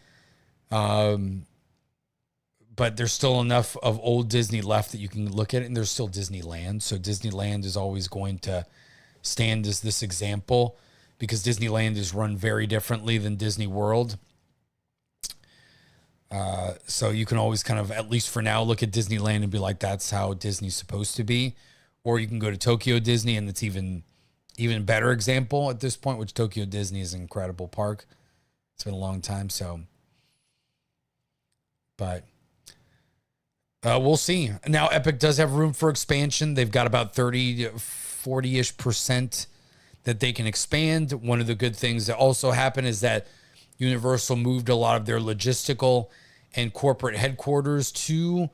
But there's still enough of old Disney left that you can look at it, and there's still Disneyland. So Disneyland is always going to stand as this example because Disneyland is run very differently than Disney World. So you can always kind of, at least for now, look at Disneyland and be like, that's how Disney's supposed to be. Or you can go to Tokyo Disney, and it's even better example at this point, which Tokyo Disney is an incredible park. It's been a long time, so. But we'll see. Now, Epic does have room for expansion. They've got about 30, 40-ish% that they can expand. One of the good things that also happened is that Universal moved a lot of their logistical and corporate headquarters to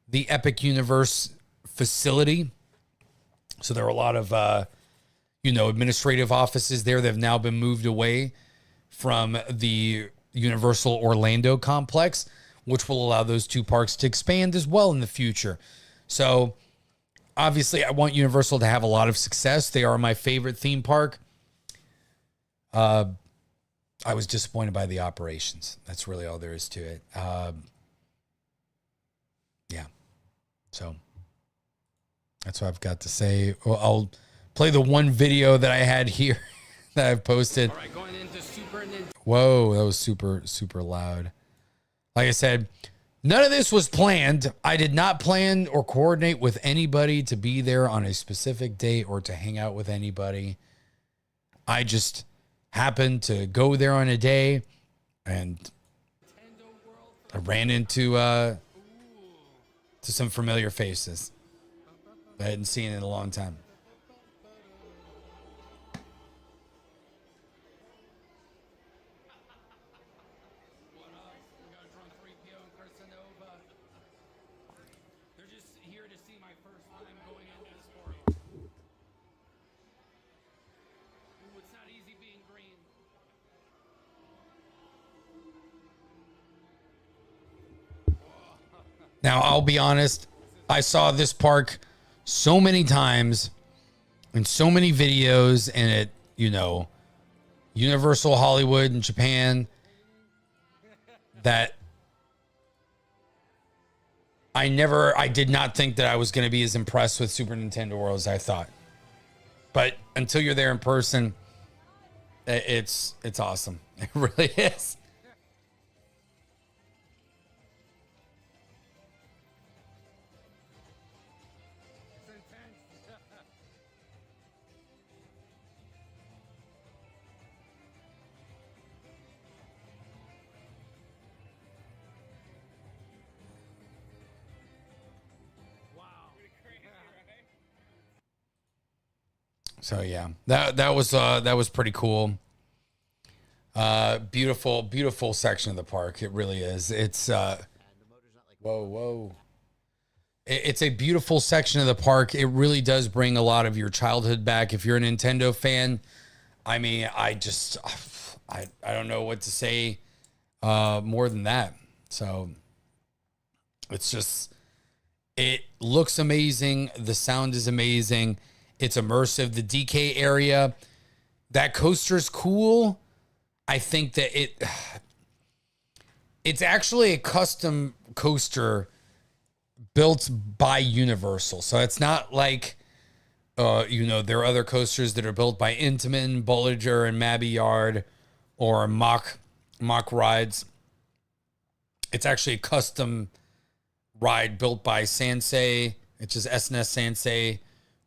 the Epic Universe facility. So there are a lot of, administrative offices there that have now been moved away from the Universal Orlando complex, which will allow those two parks to expand as well in the future. So obviously I want Universal to have a lot of success. They are my favorite theme park. I was disappointed by the operations. That's really all there is to it. Yeah. So that's what I've got to say. Well, I'll play the one video that I had here that I've posted. All right, going into Whoa, that was super, super loud. Like I said, none of this was planned. I did not plan or coordinate with anybody to be there on a specific date or to hang out with anybody. I just happened to go there on a day, and I ran into to some familiar faces I hadn't seen in a long time. Now, I'll be honest, I saw this park so many times in so many videos, and at, you know, Universal Hollywood in Japan, that I did not think that I was going to be as impressed with Super Nintendo World as I thought. But until you're there in person, it's awesome. It really is. So yeah, that was pretty cool. Beautiful section of the park. It really is. It's whoa. It's a beautiful section of the park. It really does bring a lot of your childhood back. If you're a Nintendo fan, I mean, I don't know what to say more than that. So it's just, it looks amazing. The sound is amazing. It's immersive. The DK area, that coaster's cool. I think that it's actually a custom coaster built by Universal. So it's not like, there are other coasters that are built by Intamin, Bolliger, and Mabby Yard, or Mock Rides. It's actually a custom ride built by Sansei. It's just SNS Sansei,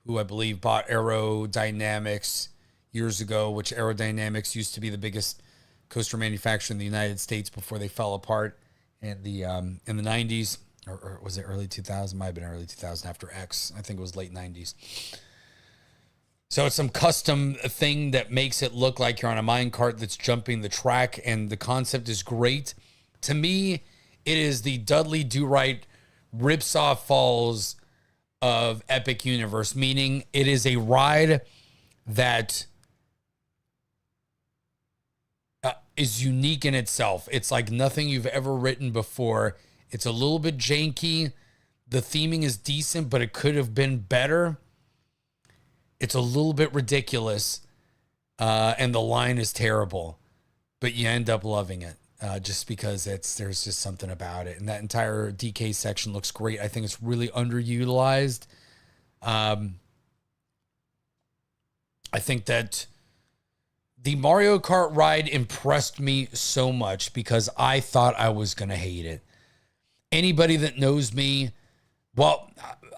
who I believe bought Aerodynamics years ago, which Aerodynamics used to be the biggest coaster manufacturer in the United States before they fell apart in the 90s, or was it early 2000? Might have been early 2000 after X. I think it was late 90s. So it's some custom thing that makes it look like you're on a minecart that's jumping the track, and the concept is great. To me, it is the Dudley Do-Right Ripsaw Falls of Epic Universe, meaning it is a ride that is unique in itself. It's like nothing you've ever ridden before. It's a little bit janky. The theming is decent, but it could have been better. It's a little bit ridiculous, and the line is terrible, but you end up loving it just because there's just something about it. And that entire DK section looks great. I think it's really underutilized. I think that the Mario Kart ride impressed me so much because I thought I was going to hate it. Anybody that knows me, well,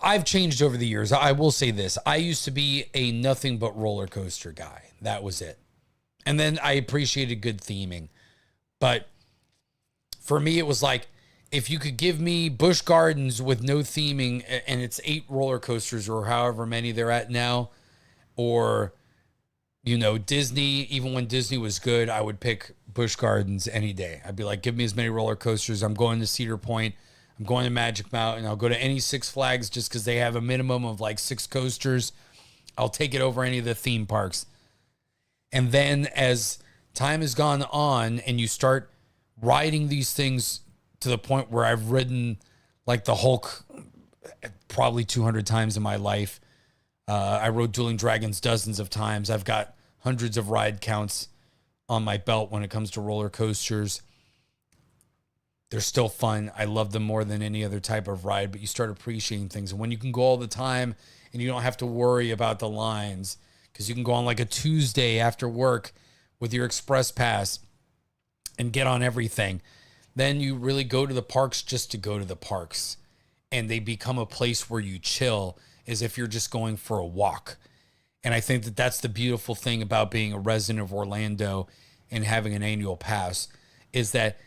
I've changed over the years. I will say this. I used to be a nothing but roller coaster guy. That was it. And then I appreciated good theming. But for me, it was like, if you could give me Busch Gardens with no theming, and it's 8 roller coasters or however many they're at now, or, Disney, even when Disney was good, I would pick Busch Gardens any day. I'd be like, give me as many roller coasters. I'm going to Cedar Point. I'm going to Magic Mountain. I'll go to any Six Flags just because they have a minimum of like 6 coasters. I'll take it over any of the theme parks. And then as time has gone on and you start riding these things to the point where I've ridden like the Hulk probably 200 times in my life. I rode Dueling Dragons dozens of times. I've got hundreds of ride counts on my belt when it comes to roller coasters. They're still fun. I love them more than any other type of ride, but you start appreciating things. And when you can go all the time and you don't have to worry about the lines, because you can go on like a Tuesday after work with your express pass and get on everything, then you really go to the parks just to go to the parks. And they become a place where you chill as if you're just going for a walk. And I think that that's the beautiful thing about being a resident of Orlando and having an annual pass, is that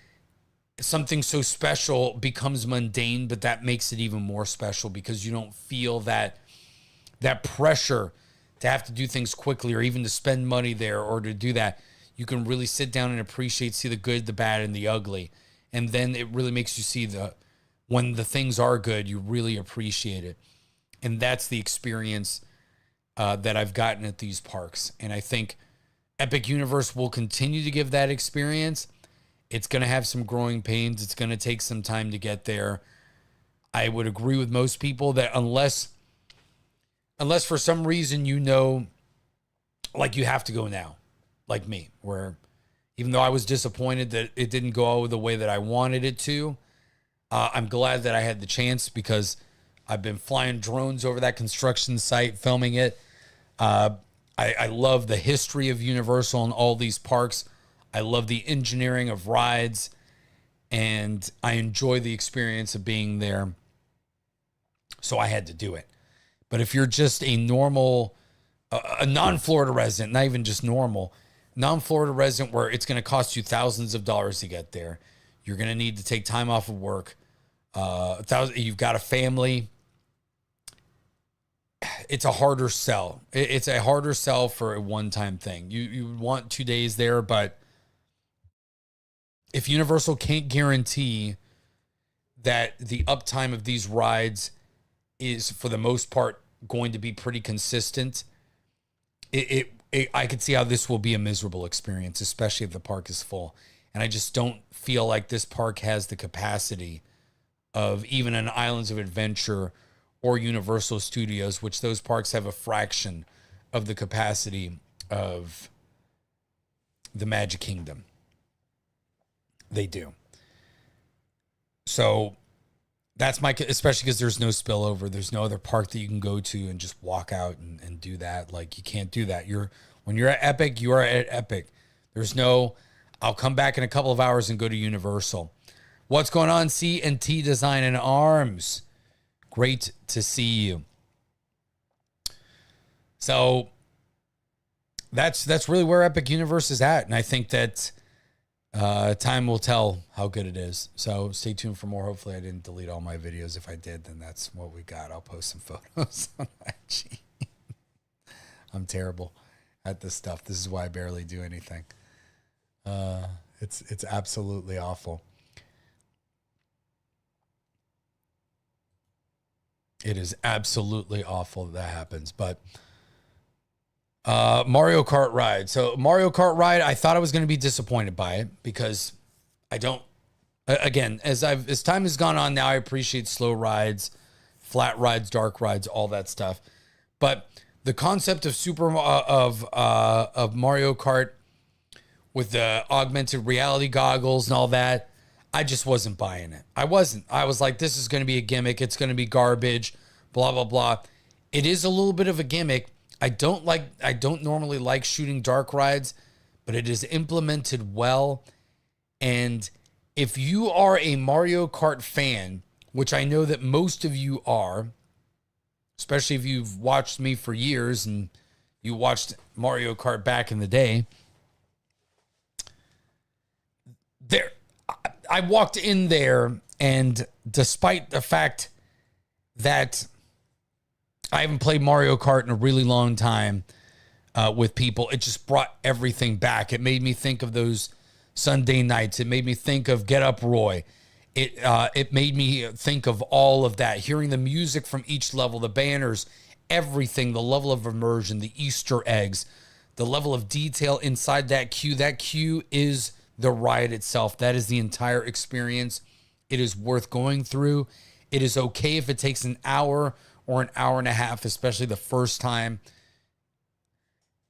something so special becomes mundane, but that makes it even more special because you don't feel that pressure to have to do things quickly or even to spend money there or to do that. You can really sit down and appreciate, see the good, the bad, and the ugly. And then it really makes you see when the things are good, you really appreciate it. And that's the experience that I've gotten at these parks. And I think Epic Universe will continue to give that experience. It's going to have some growing pains. It's going to take some time to get there. I would agree with most people that unless for some reason, like you have to go now, like me, where even though I was disappointed that it didn't go the way that I wanted it to, I'm glad that I had the chance because I've been flying drones over that construction site, filming it. I love the history of Universal and all these parks. I love the engineering of rides, and I enjoy the experience of being there. So I had to do it. But if you're just a normal, a non-Florida resident, not even just normal, non-Florida resident where it's going to cost you thousands of dollars to get there, you're going to need to take time off of work. You've got a family. It's a harder sell. It's a harder sell for a one-time thing. You want 2 days there, but if Universal can't guarantee that the uptime of these rides is, for the most part, going to be pretty consistent, I could see how this will be a miserable experience, especially if the park is full. And I just don't feel like this park has the capacity of even an Islands of Adventure or Universal Studios, which those parks have a fraction of the capacity of the Magic Kingdom. They do. So that's especially because there's no spillover. There's no other park that you can go to and just walk out and do that. Like, you can't do that. When you're at Epic, you are at Epic. There's no, I'll come back in a couple of hours and go to Universal. What's going on, C&T Design and Arms? Great to see you. So that's really where Epic Universe is at. And I think that time will tell how good it is. So stay tuned for more. Hopefully I didn't delete all my videos. If I did, then that's what we got. I'll post some photos on IG. I'm terrible at this stuff. This is why I barely do anything. It's absolutely awful. It is absolutely awful that happens. But Mario Kart ride. So Mario Kart ride, I thought I was going to be disappointed by it because I don't. Again, as time has gone on now, I appreciate slow rides, flat rides, dark rides, all that stuff. But the concept of of Mario Kart with the augmented reality goggles and all that, I just wasn't buying it. I wasn't. I was like, this is going to be a gimmick. It's going to be garbage, blah, blah, blah. It is a little bit of a gimmick. I don't normally like shooting dark rides, but it is implemented well. And if you are a Mario Kart fan, which I know that most of you are, especially if you've watched me for years and you watched Mario Kart back in the day, I walked in there, and despite the fact that I haven't played Mario Kart in a really long time with people, it just brought everything back. It made me think of those Sunday nights. It made me think of Get Up Roy. It made me think of all of that. Hearing the music from each level, the banners, everything, the level of immersion, the Easter eggs, the level of detail inside that queue. That queue is the ride itself. That is the entire experience. It is worth going through. It is okay if it takes an hour or an hour and a half, especially the first time.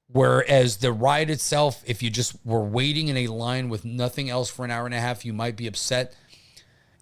Whereas the ride itself, if you just were waiting in a line with nothing else for an hour and a half, you might be upset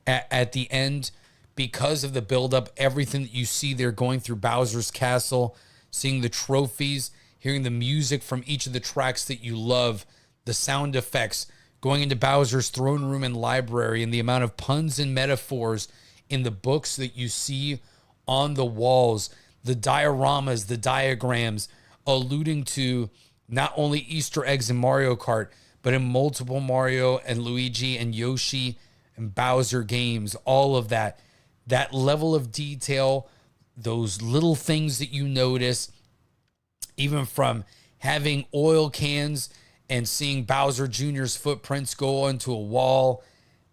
at the end because of the buildup, everything that you see there going through Bowser's Castle, seeing the trophies, hearing the music from each of the tracks that you love, the sound effects, going into Bowser's throne room and library, and the amount of puns and metaphors in the books that you see on the walls, the dioramas, the diagrams, alluding to not only Easter eggs in Mario Kart, but in multiple Mario and Luigi and Yoshi and Bowser games, all of that. That level of detail, those little things that you notice, even from having oil cans and seeing Bowser Jr.'s footprints go onto a wall.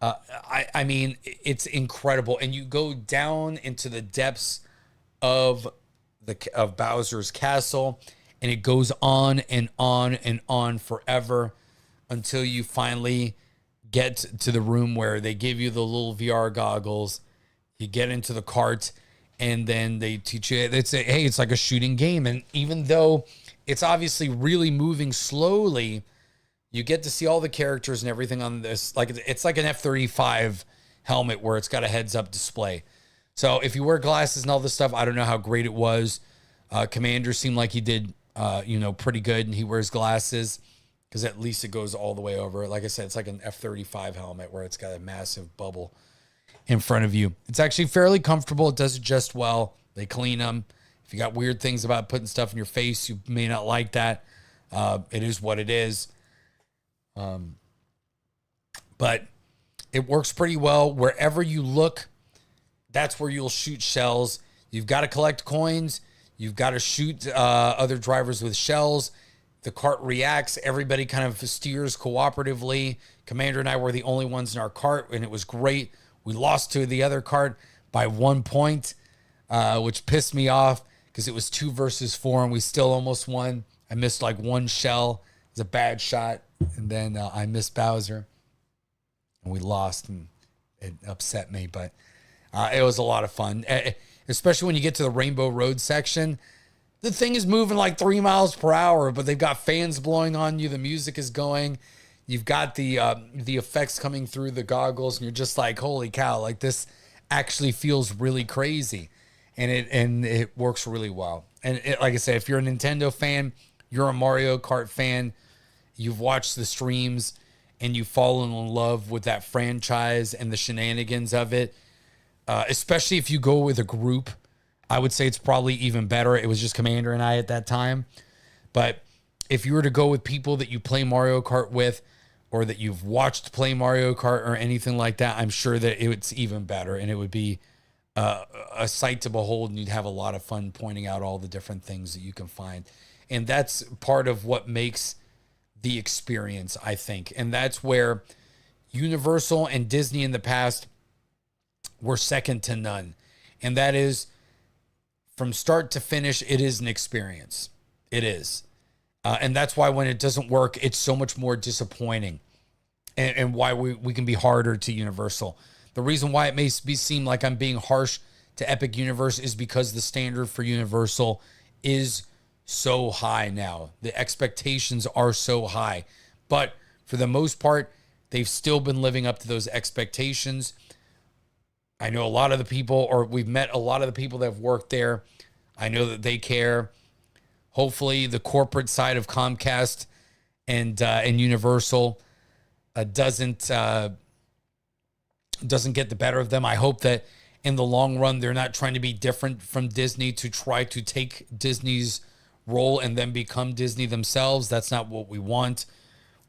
I mean, it's incredible. And you go down into the depths of Bowser's castle, and it goes on and on and on forever until you finally get to the room where they give you the little VR goggles. You get into the cart, and then they teach you. It's like a shooting game, and even though it's obviously really moving slowly, you get to see all the characters and everything on this. Like it's like an F-35 helmet where it's got a heads-up display. So if you wear glasses and all this stuff, I don't know how great it was. Commander seemed like he did, pretty good, and he wears glasses because at least it goes all the way over. Like I said, it's like an F-35 helmet where it's got a massive bubble in front of you. It's actually fairly comfortable. It does adjust well. They clean them. If you got weird things about putting stuff in your face, you may not like that. It is what it is. But it works pretty well. Wherever you look, that's where you'll shoot shells. You've got to collect coins. You've got to shoot other drivers with shells. The cart reacts. Everybody kind of steers cooperatively. Commander and I were the only ones in our cart, and it was great. We lost to the other cart by 1 point, which pissed me off because it was 2 versus 4, and we still almost won. I missed like one shell. It was a bad shot, and then I missed Bowser, and we lost, and it upset me, but it was a lot of fun, especially when you get to the Rainbow Road section. The thing is moving like 3 miles per hour, but they've got fans blowing on you. The music is going. You've got the effects coming through the goggles, and you're just like, holy cow, like this actually feels really crazy. And it works really well. And like I said, if you're a Nintendo fan, you're a Mario Kart fan, you've watched the streams, and you've fallen in love with that franchise and the shenanigans of it, especially if you go with a group, I would say it's probably even better. It was just Commander and I at that time. But if you were to go with people that you play Mario Kart with, or that you've watched play Mario Kart or anything like that, I'm sure that it's even better, and it would be a sight to behold, and you'd have a lot of fun pointing out all the different things that you can find. And that's part of what makes the experience, I think. And that's where Universal and Disney in the past were second to none. And that is, from start to finish, it is an experience. It is. And that's why when it doesn't work, it's so much more disappointing, and why we can be harder to Universal. The reason why it may seem like I'm being harsh to Epic Universe is because the standard for Universal is so high now. The expectations are so high. But for the most part, they've still been living up to those expectations. I know a lot of the people, or we've met a lot of the people that have worked there. I know that they care. Hopefully, the corporate side of Comcast and Universal doesn't get the better of them. I hope that in the long run, they're not trying to be different from Disney to try to take Disney's role and then become Disney themselves. That's not what we want.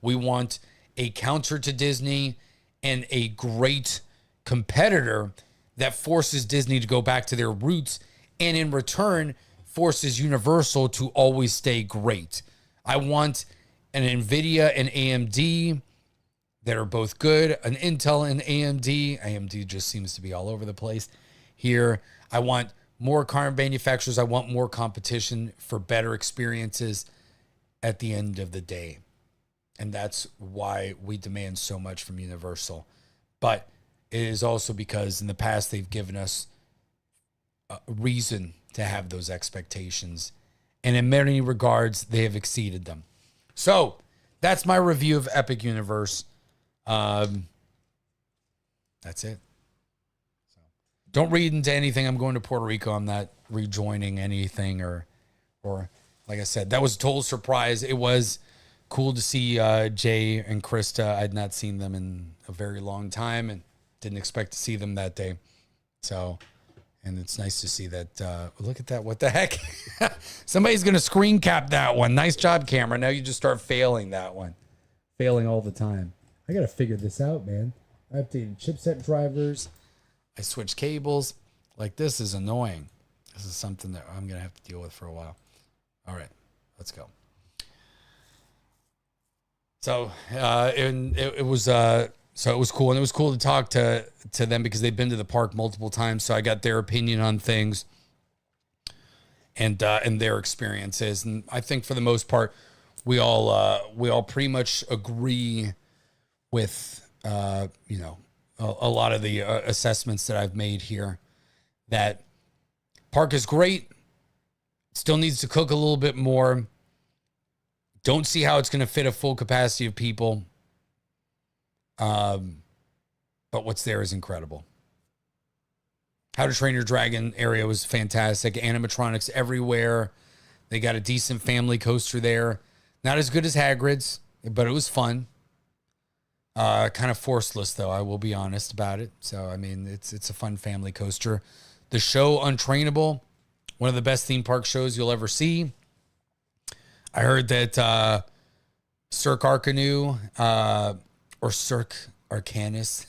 We want a counter to Disney and a great competitor that forces Disney to go back to their roots, and in return forces Universal to always stay great. I want an NVIDIA and AMD that are both good, an Intel and AMD. AMD just seems to be all over the place here. I want more car manufacturers. I want more competition for better experiences at the end of the day. And that's why we demand so much from Universal. But it is also because in the past they've given us a reason to have those expectations. And in many regards, they have exceeded them. So that's my review of Epic Universe. That's it. So don't read into anything. I'm going to Puerto Rico. I'm not rejoining anything or like I said, that was a total surprise. It was cool to see Jay and Krista. I'd not seen them in a very long time and didn't expect to see them that day. So, and it's nice to see that. Look at that. What the heck? Somebody's going to screen cap that one. Nice job, camera. Now you just start failing that one. Failing all the time. I got to figure this out, man. I updated chipset drivers. I switched cables. Like, this is annoying. This is something that I'm going to have to deal with for a while. All right, let's go. So, it was cool, and it was cool to talk to them because they've been to the park multiple times. So I got their opinion on things and their experiences, and I think for the most part, we all pretty much agree with a lot of the assessments that I've made here. That park is great. Still needs to cook a little bit more. Don't see how it's going to fit a full capacity of people. But what's there is incredible. How to Train Your Dragon area was fantastic. Animatronics everywhere. They got a decent family coaster there. Not as good as Hagrid's, but it was fun. Kind of forceless, though, I will be honest about it. So, I mean, it's a fun family coaster. The show Untrainable, one of the best theme park shows you'll ever see. I heard that Cirque Arcanu, or Cirque Arcanus,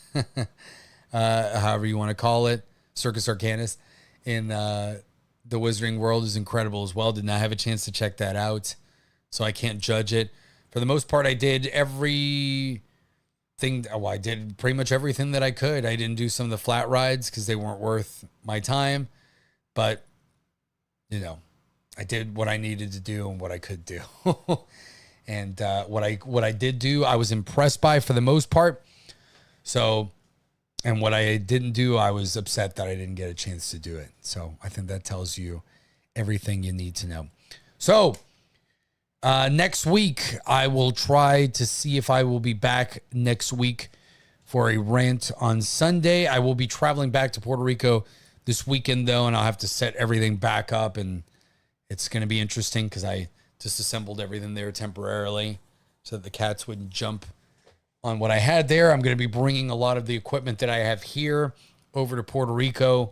however you want to call it, Circus Arcanus in the Wizarding World is incredible as well. Did not have a chance to check that out, so I can't judge it. For the most part, I did everything. Well, I did pretty much everything that I could. I didn't do some of the flat rides because they weren't worth my time, but you know, I did what I needed to do and what I could do. And what I did do, I was impressed by for the most part. So, and what I didn't do, I was upset that I didn't get a chance to do it. So I think that tells you everything you need to know. So next week, I will try to see if I will be back next week for a rant on Sunday. I will be traveling back to Puerto Rico this weekend, though, and I'll have to set everything back up, and it's going to be interesting because I disassembled everything there temporarily so that the cats wouldn't jump on what I had there. I'm going to be bringing a lot of the equipment that I have here over to Puerto Rico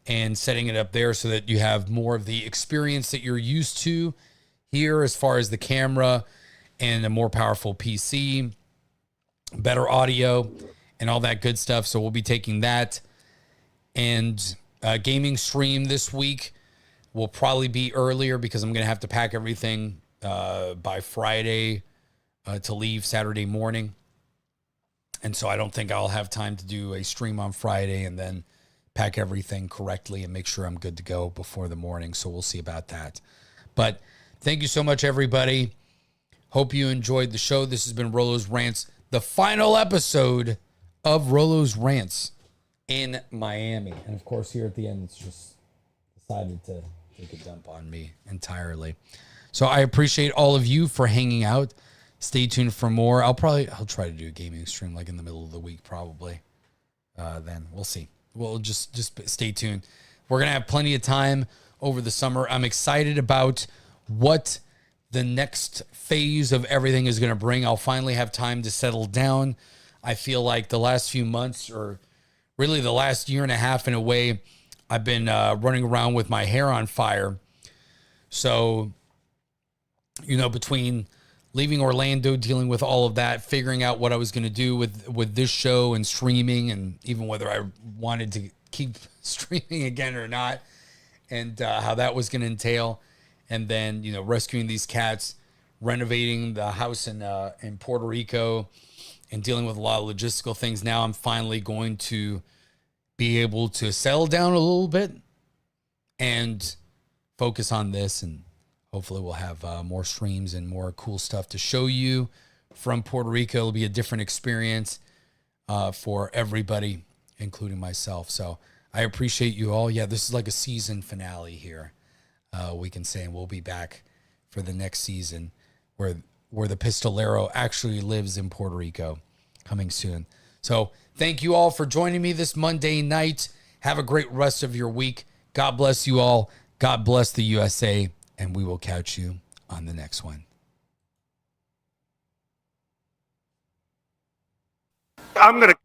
and setting it up there so that you have more of the experience that you're used to here as far as the camera and a more powerful PC, better audio, and all that good stuff. So we'll be taking that. And gaming stream this week will probably be earlier because I'm going to have to pack everything by Friday to leave Saturday morning. And so I don't think I'll have time to do a stream on Friday and then pack everything correctly and make sure I'm good to go before the morning. So we'll see about that. But thank you so much, everybody. Hope you enjoyed the show. This has been Rolo's Rants, the final episode of Rolo's Rants in Miami. And of course, here at the end, it's just decided to take a dump on me entirely. So I appreciate all of you for hanging out. Stay tuned for more. I'll try to do a gaming stream like in the middle of the week, probably. Then we'll see. We'll just stay tuned. We're going to have plenty of time over the summer. I'm excited about what the next phase of everything is going to bring. I'll finally have time to settle down. I feel like the last few months, or really the last year and a half in a way, I've been running around with my hair on fire. So, you know, between leaving Orlando, dealing with all of that, figuring out what I was going to do with this show and streaming, and even whether I wanted to keep streaming again or not, and how that was going to entail. And then, you know, rescuing these cats, renovating the house in Puerto Rico, and dealing with a lot of logistical things. Now I'm finally going to be able to settle down a little bit and focus on this, and hopefully we'll have more streams and more cool stuff to show you from Puerto Rico. It'll be a different experience for everybody, including myself. So I appreciate you all. Yeah, this is like a season finale here, we can say, and we'll be back for the next season where the Pistolero actually lives in Puerto Rico, coming soon. So thank you all for joining me this Monday night. Have a great rest of your week. God bless you all. God bless the USA. And we will catch you on the next one. I'm going to